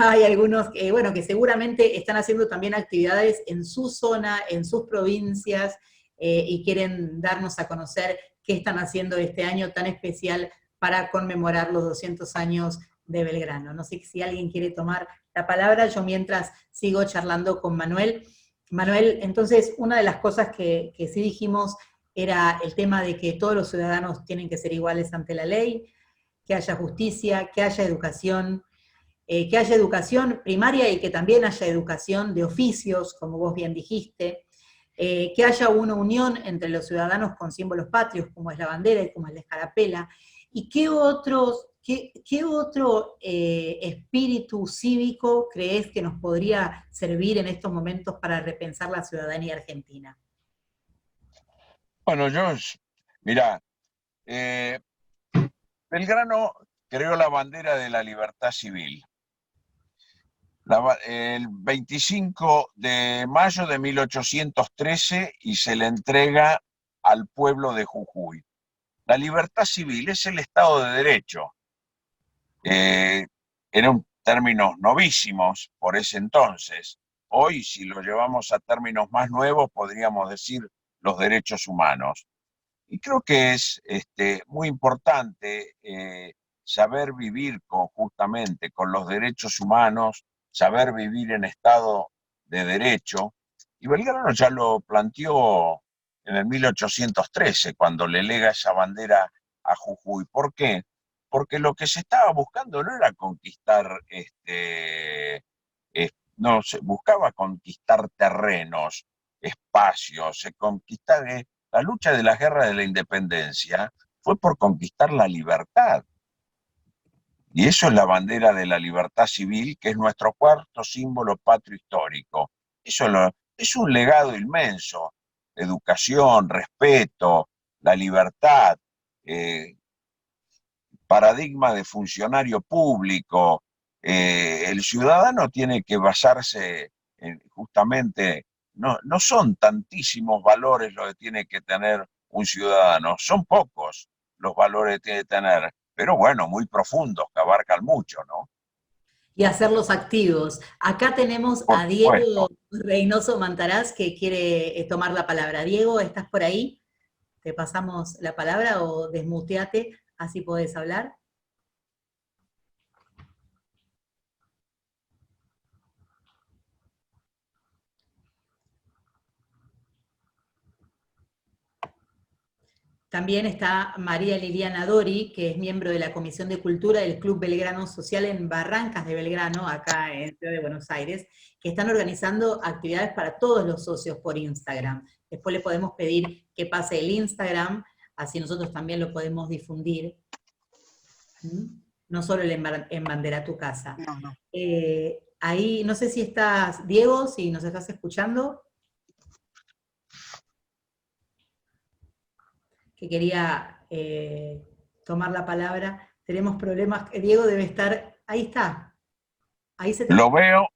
Hay algunos que, bueno, que seguramente están haciendo también actividades en su zona, en sus provincias, y quieren darnos a conocer qué están haciendo este año tan especial para conmemorar los 200 años de Belgrano. No sé si alguien quiere tomar la palabra, yo mientras sigo charlando con Manuel. Manuel, entonces, una de las cosas que sí dijimos era el tema de que todos los ciudadanos tienen que ser iguales ante la ley, que haya justicia, que haya educación primaria y que también haya educación de oficios, como vos bien dijiste, que haya una unión entre los ciudadanos con símbolos patrios, como es la bandera y como es la escarapela, y qué otro espíritu cívico crees que nos podría servir en estos momentos para repensar la ciudadanía argentina. Bueno, mirá, Belgrano creó la bandera de la libertad civil. El 25 de mayo de 1813 y se le entrega al pueblo de Jujuy. La libertad civil es el Estado de Derecho. Eran términos novísimos por ese entonces. Hoy, si lo llevamos a términos más nuevos, podríamos decir los derechos humanos. Y creo que es muy importante saber vivir justamente con los derechos humanos, saber vivir en estado de derecho. Y Belgrano ya lo planteó en el 1813, cuando le lega esa bandera a Jujuy. ¿Por qué? Porque lo que se estaba buscando no era conquistar, no, se buscaba conquistar terrenos, espacios, la lucha de la guerra de la independencia fue por conquistar la libertad. Y eso es la bandera de la libertad civil, que es nuestro cuarto símbolo patrio histórico. Es un legado inmenso. Educación, respeto, la libertad, paradigma de funcionario público. El ciudadano tiene que basarse justamente, no son tantísimos valores los que tiene que tener un ciudadano, son pocos los valores que tiene que tener, pero bueno, muy profundos, que abarcan mucho, ¿no? Y hacerlos activos. Acá tenemos Por a supuesto. Diego Reynoso Mantaraz que quiere tomar la palabra. Diego, ¿estás por ahí? Te pasamos la palabra o desmuteate, así podés hablar. También está María Liliana Dori, que es miembro de la Comisión de Cultura del Club Belgrano Social en Barrancas de Belgrano, acá en Ciudad de Buenos Aires, que están organizando actividades para todos los socios por Instagram. Después le podemos pedir que pase el Instagram, así nosotros también lo podemos difundir. No solo el Embandera tu casa. No. Ahí, no sé si estás, Diego, si nos estás escuchando. que quería tomar la palabra. Tenemos problemas. Diego debe estar. Ahí está. Ahí se te Lo veo,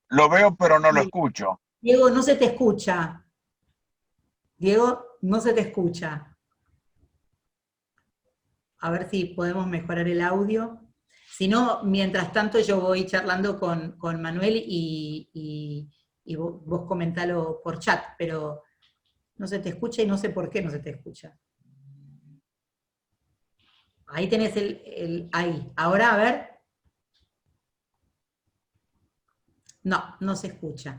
pero no lo escucho. Diego, no se te escucha. Diego, no se te escucha. A ver si podemos mejorar el audio. Si no, mientras tanto yo voy charlando con Manuel y vos comentalo por chat, pero no se te escucha y no sé por qué no se te escucha. Ahí tenés ahí. Ahora, a ver. No, no se escucha.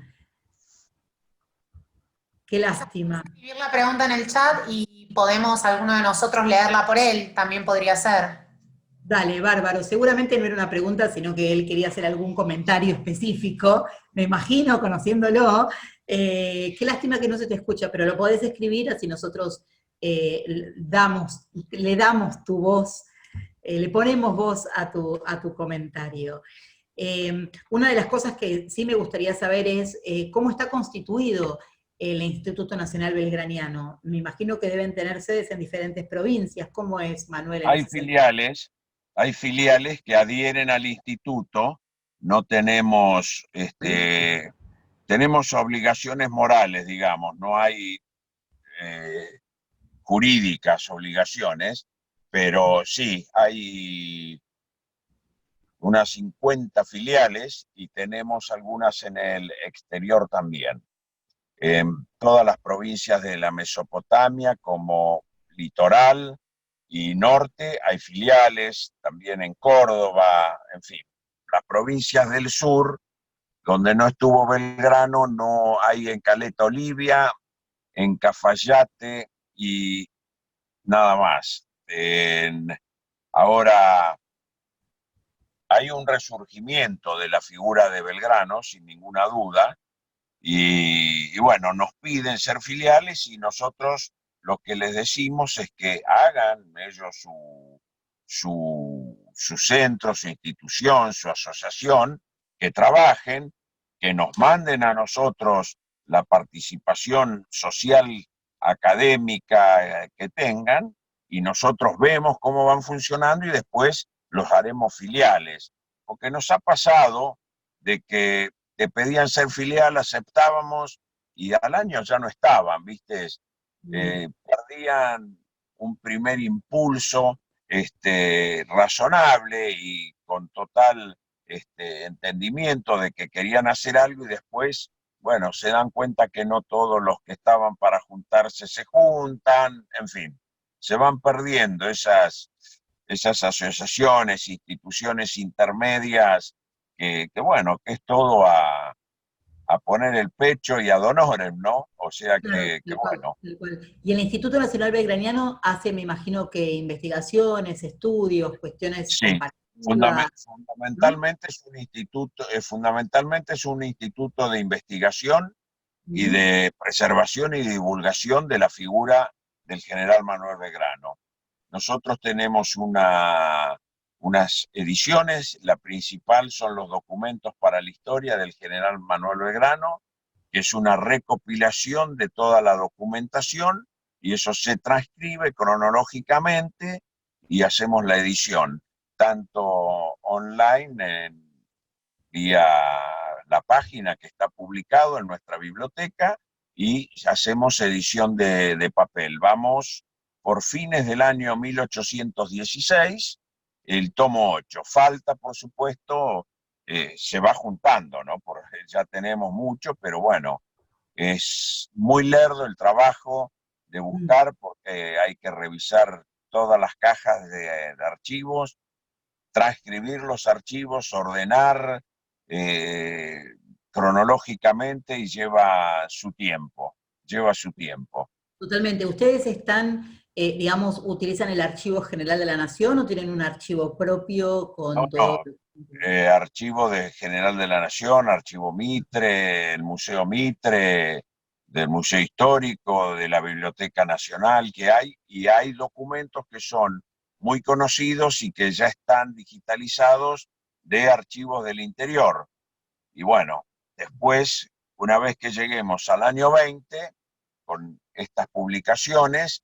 Qué lástima. Escribir la pregunta en el chat y podemos alguno de nosotros leerla por él, también podría ser. Dale, bárbaro. Seguramente no era una pregunta, sino que él quería hacer algún comentario específico, me imagino, conociéndolo. Qué lástima que no se te escucha, pero lo podés escribir, así nosotros le damos tu voz, le ponemos voz a tu comentario. Una de las cosas que sí me gustaría saber es cómo está constituido el Instituto Nacional Belgraniano. Me imagino que deben tener sedes en diferentes provincias. ¿Cómo es, Manuel, en Hay ese sentido? filiales que adhieren al instituto, no tenemos, tenemos obligaciones morales, digamos, no hay jurídicas obligaciones, pero sí, hay unas 50 filiales y tenemos algunas en el exterior también. En todas las provincias de la Mesopotamia, como Litoral y Norte, hay filiales, también en Córdoba, en fin. Las provincias del sur, donde no estuvo Belgrano, no hay en Caleta Olivia, en Cafayate y nada más. Ahora hay un resurgimiento de la figura de Belgrano, sin ninguna duda, y bueno, nos piden ser filiales y nosotros lo que les decimos es que hagan ellos su centro, su institución, su asociación, que trabajen, que nos manden a nosotros la participación social, académica que tengan, y nosotros vemos cómo van funcionando y después los haremos filiales. Porque nos ha pasado de que te pedían ser filial, aceptábamos y al año ya no estaban, ¿viste? Perdían un primer impulso razonable y con total entendimiento de que querían hacer algo y después, bueno, se dan cuenta que no todos los que estaban para juntarse se juntan, en fin, se van perdiendo esas asociaciones, instituciones intermedias, bueno, que es todo a poner el pecho y ad honorem, ¿no? O sea Claro, que tal cual, bueno. tal cual. Y el Instituto Nacional Belgraniano hace, me imagino que investigaciones, estudios, cuestiones Sí, comparativas, ¿no? fundamentalmente es un instituto de investigación y Ujú. de preservación y divulgación de la figura del general Manuel Belgrano. Nosotros tenemos unas ediciones, la principal son los documentos para la historia del general Manuel Belgrano, que es una recopilación de toda la documentación y eso se transcribe cronológicamente y hacemos la edición, tanto online vía la página que está publicado en nuestra biblioteca y hacemos edición de papel. Vamos por fines del año 1816, el tomo 8. Falta, por supuesto, se va juntando, ¿no? Porque ya tenemos mucho, pero bueno, es muy lerdo el trabajo de buscar porque hay que revisar todas las cajas de archivos, transcribir los archivos, ordenar eh, cronológicamente y lleva su tiempo. Totalmente. ¿Ustedes están, digamos, utilizan el Archivo General de la Nación o tienen un archivo propio No, con todo? no, archivo de General de la Nación, archivo Mitre, el Museo Mitre, del Museo Histórico, de la Biblioteca Nacional que hay, y hay documentos que son muy conocidos y que ya están digitalizados de archivos del interior. Y bueno, después, una vez que lleguemos al año 20, con estas publicaciones,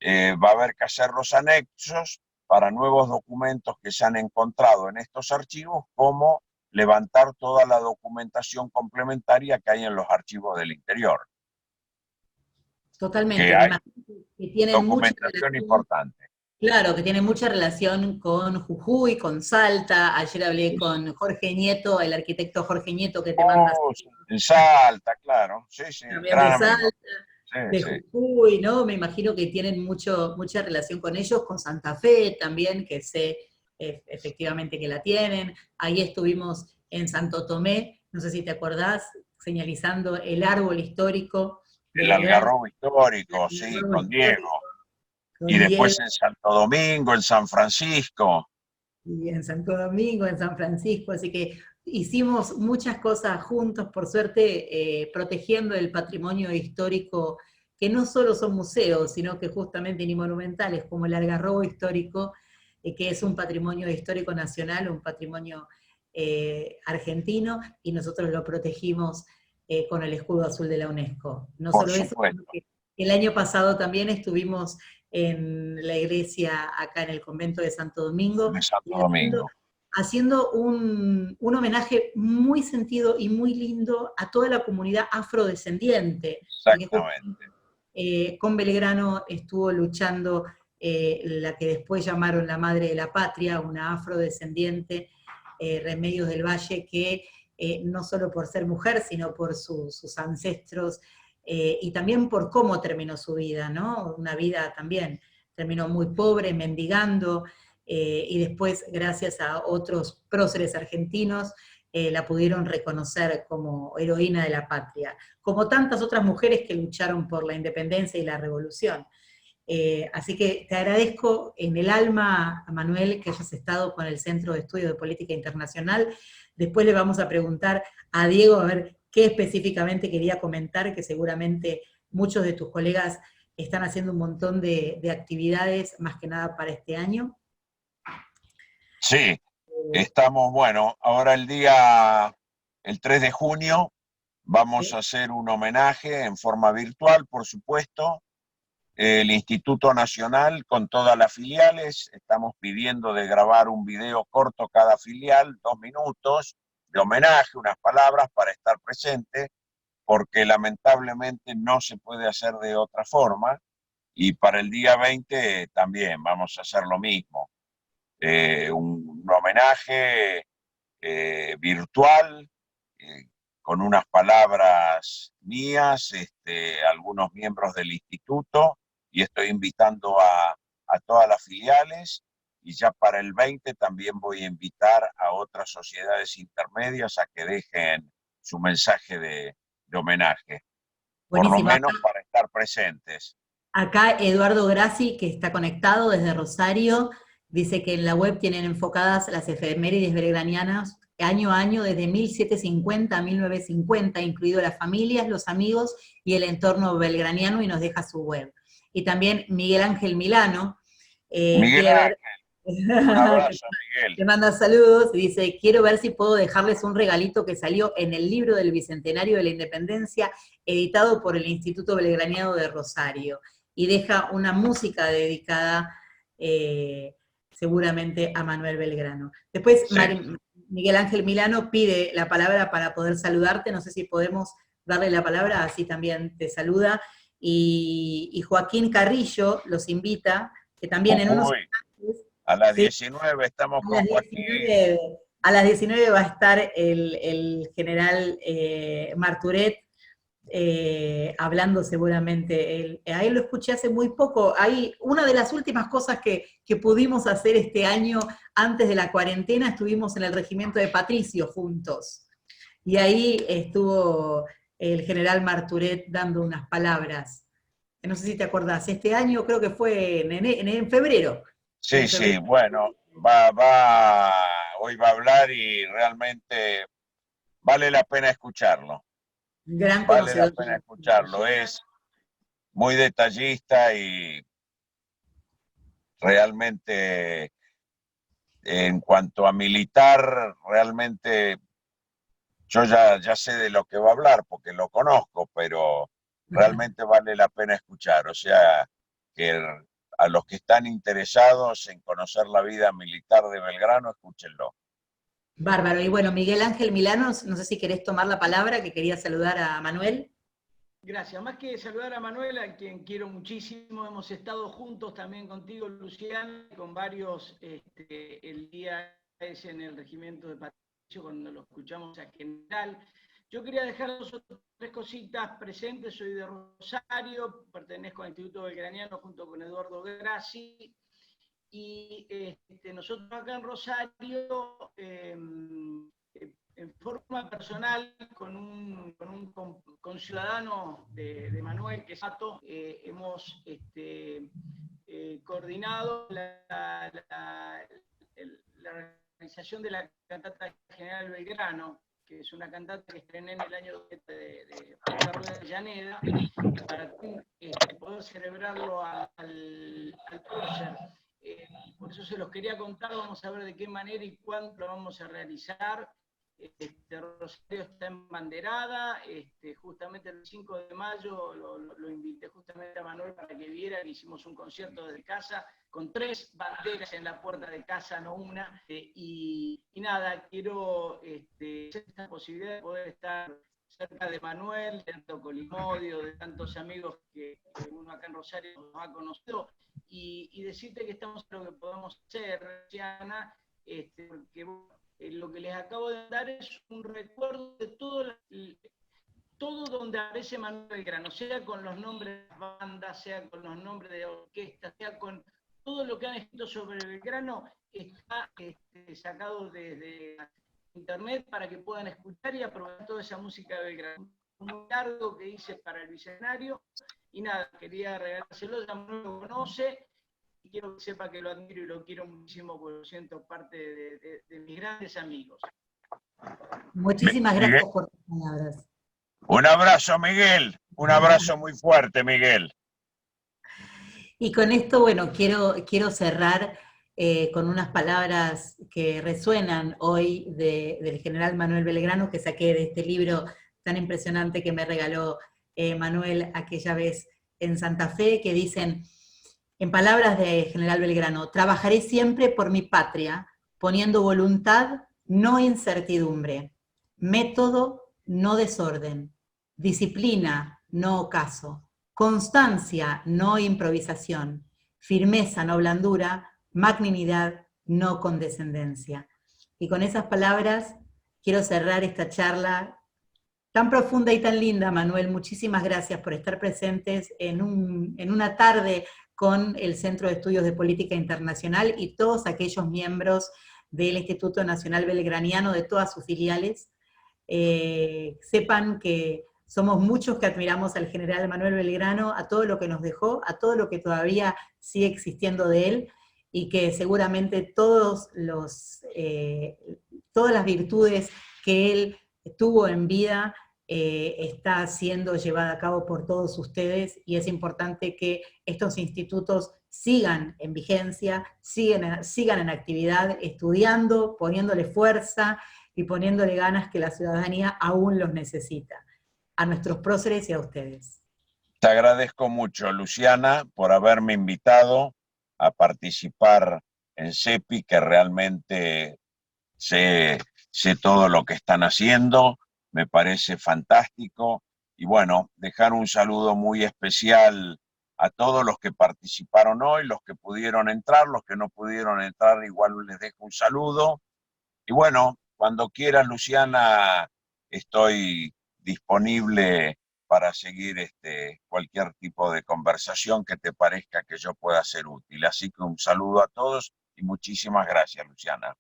va a haber que hacer los anexos para nuevos documentos que se han encontrado en estos archivos, como levantar toda la documentación complementaria que hay en los archivos del interior. Totalmente, Que me hay imagino que tienen mucha documentación relación. importante. Claro, que tiene mucha relación con Jujuy, con Salta. Ayer hablé Sí, sí. con Jorge Nieto, el arquitecto Jorge Nieto, que te manda Oh, en Salta, claro. Sí, sí, también de gran amigo. Salta, Sí, de sí. Jujuy, ¿no? Me imagino que tienen mucha relación con ellos, con Santa Fe también, que sé efectivamente que la tienen. Ahí estuvimos en Santo Tomé, no sé si te acordás, señalizando el árbol histórico de El Belgrano, algarrobo histórico, el sí, árbol con Diego. histórico, Y con después Diego. en Santo Domingo, en San Francisco. Y en Santo Domingo, en San Francisco, así que hicimos muchas cosas juntos, por suerte, protegiendo el patrimonio histórico, que no solo son museos, sino que justamente ni monumentales, como el Algarrobo histórico, que es un patrimonio histórico nacional, un patrimonio argentino, y nosotros lo protegimos con el escudo azul de la UNESCO. No Por solo eso, sino supuesto, que el año pasado también estuvimos en la iglesia acá en el convento de Santo Domingo, de Santo y Domingo. haciendo un homenaje muy sentido y muy lindo a toda la comunidad afrodescendiente, porque Exactamente. con Belgrano estuvo luchando la que después llamaron la Madre de la Patria, una afrodescendiente, Remedios del Valle, que no solo por ser mujer, sino por sus ancestros, y también por cómo terminó su vida, ¿no? Una vida también, terminó muy pobre, mendigando, y después, gracias a otros próceres argentinos, la pudieron reconocer como heroína de la patria, como tantas otras mujeres que lucharon por la independencia y la revolución. Así que te agradezco en el alma, Manuel, que hayas estado con el Centro de Estudio de Política Internacional. Después le vamos a preguntar a Diego a ver qué específicamente quería comentar, que seguramente muchos de tus colegas están haciendo un montón de actividades, más que nada para este año. Sí, estamos, bueno, ahora el 3 de junio, vamos ¿Sí? a hacer un homenaje en forma virtual, por supuesto. El Instituto Nacional con todas las filiales, estamos pidiendo de grabar un video corto cada filial, 2 minutos, de homenaje, unas palabras para estar presente, porque lamentablemente no se puede hacer de otra forma. Y para el día 20 también vamos a hacer lo mismo. Un homenaje virtual, con unas palabras mías, algunos miembros del instituto, y estoy invitando a todas las filiales, y ya para el 20 también voy a invitar a otras sociedades intermedias a que dejen su mensaje de homenaje, por lo Buenísimo. menos para estar presentes. Acá Eduardo Grassi, que está conectado desde Rosario, dice que en la web tienen enfocadas las efemérides belgranianas año a año desde 1750 a 1950, incluido las familias, los amigos y el entorno belgraniano, y nos deja su web. Y también Miguel Ángel Milano Miguel quiere ver, Ángel, un abrazo, Miguel. te manda saludos, y dice, quiero ver si puedo dejarles un regalito que salió en el libro del Bicentenario de la Independencia, editado por el Instituto Belgraniano de Rosario, y deja una música dedicada seguramente a Manuel Belgrano. Después Sí. Miguel Ángel Milano pide la palabra para poder saludarte, no sé si podemos darle la palabra, así también te saluda, y Joaquín Carrillo los invita, que también en unos Uy, a las ¿sí? 19 estamos A con las Joaquín. 19, a las 19 va a estar el general Marturet hablando seguramente. A él lo escuché hace muy poco. Ahí, una de las últimas cosas que pudimos hacer este año, antes de la cuarentena, estuvimos en el regimiento de Patricio juntos. Y ahí estuvo el general Marturet dando unas palabras. No sé si te acordás, este año creo que fue en febrero. Sí, En sí, febrero. bueno, hoy va a hablar y realmente vale la pena escucharlo. Gran Vale la conocedor. pena escucharlo. Es muy detallista y realmente en cuanto a militar, realmente yo ya sé de lo que va a hablar porque lo conozco, pero realmente vale la pena escuchar. O sea, que a los que están interesados en conocer la vida militar de Belgrano, escúchenlo. Bárbaro. Y bueno, Miguel Ángel Milanos, no sé si querés tomar la palabra, que quería saludar a Manuel. Gracias. Más que saludar a Manuel, a quien quiero muchísimo, hemos estado juntos también contigo, Luciana, con varios, el día ese en el regimiento de Patricio, cuando lo escuchamos a general. Yo quería dejar dos o tres cositas presentes. Soy de Rosario, pertenezco al Instituto Belgraniano junto con Eduardo Grassi, y nosotros acá en Rosario, en forma personal, con un ciudadano de Manuel, que es Sato, hemos coordinado la organización de la cantata General Belgrano, que es una cantata que estrené en el año de Carlos de Avellaneda, para poder celebrarlo al prócer. Por eso se los quería contar. Vamos a ver de qué manera y cuándo lo vamos a realizar. Rosario está embanderada, justamente el 5 de mayo lo invité justamente a Manuel para que viera, que hicimos un concierto desde casa, con 3 banderas en la puerta de casa, no una, y nada, quiero esta posibilidad de poder estar cerca de Manuel, de tanto Colimodio, de tantos amigos que uno acá en Rosario nos ha conocido, y decirte que estamos en lo que podemos hacer, Luciana, porque lo que les acabo de dar es un recuerdo de todo donde aparece Manuel Belgrano, sea con los nombres de bandas, sea con los nombres de orquestas, sea con todo lo que han escrito sobre Belgrano, está sacado desde internet para que puedan escuchar y aprovechar toda esa música de Belgrano. Un largo que hice para el Bicentenario, y nada, quería regalárselo, ya Manuel lo conoce, y quiero que sepa que lo admiro y lo quiero muchísimo, porque lo siento parte de mis grandes amigos. Muchísimas gracias por tus palabras. Un abrazo, Miguel. Un abrazo muy fuerte, Miguel. Y con esto, bueno, quiero cerrar con unas palabras que resuenan hoy del general Manuel Belgrano, que saqué de este libro tan impresionante que me regaló Manuel aquella vez en Santa Fe, que dicen, en palabras de general Belgrano: trabajaré siempre por mi patria, poniendo voluntad, no incertidumbre, método, no desorden, disciplina, no ocaso, constancia, no improvisación, firmeza, no blandura, magnanimidad, no condescendencia. Y con esas palabras quiero cerrar esta charla tan profunda y tan linda. Manuel, muchísimas gracias por estar presentes en una tarde con el Centro de Estudios de Política Internacional y todos aquellos miembros del Instituto Nacional Belgraniano, de todas sus filiales. Sepan que somos muchos que admiramos al general Manuel Belgrano, a todo lo que nos dejó, a todo lo que todavía sigue existiendo de él, y que seguramente todas las virtudes que él tuvo en vida está siendo llevada a cabo por todos ustedes, y es importante que estos institutos sigan en vigencia, sigan en actividad, estudiando, poniéndole fuerza y poniéndole ganas, que la ciudadanía aún los necesita. A nuestros próceres y a ustedes. Te agradezco mucho, Luciana, por haberme invitado a participar en CEPI, que realmente sé todo lo que están haciendo, me parece fantástico. Y bueno, dejar un saludo muy especial a todos los que participaron hoy, los que pudieron entrar, los que no pudieron entrar, igual les dejo un saludo. Y bueno, cuando quieras, Luciana, estoy disponible para seguir cualquier tipo de conversación que te parezca que yo pueda ser útil. Así que un saludo a todos y muchísimas gracias, Luciana.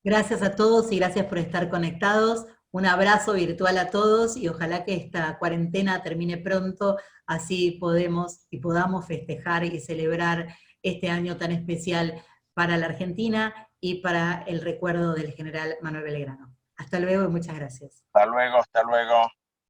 Gracias a todos y gracias por estar conectados. Un abrazo virtual a todos y ojalá que esta cuarentena termine pronto, así podamos festejar y celebrar este año tan especial para la Argentina y para el recuerdo del general Manuel Belgrano. Hasta luego y muchas gracias. Hasta luego, hasta luego.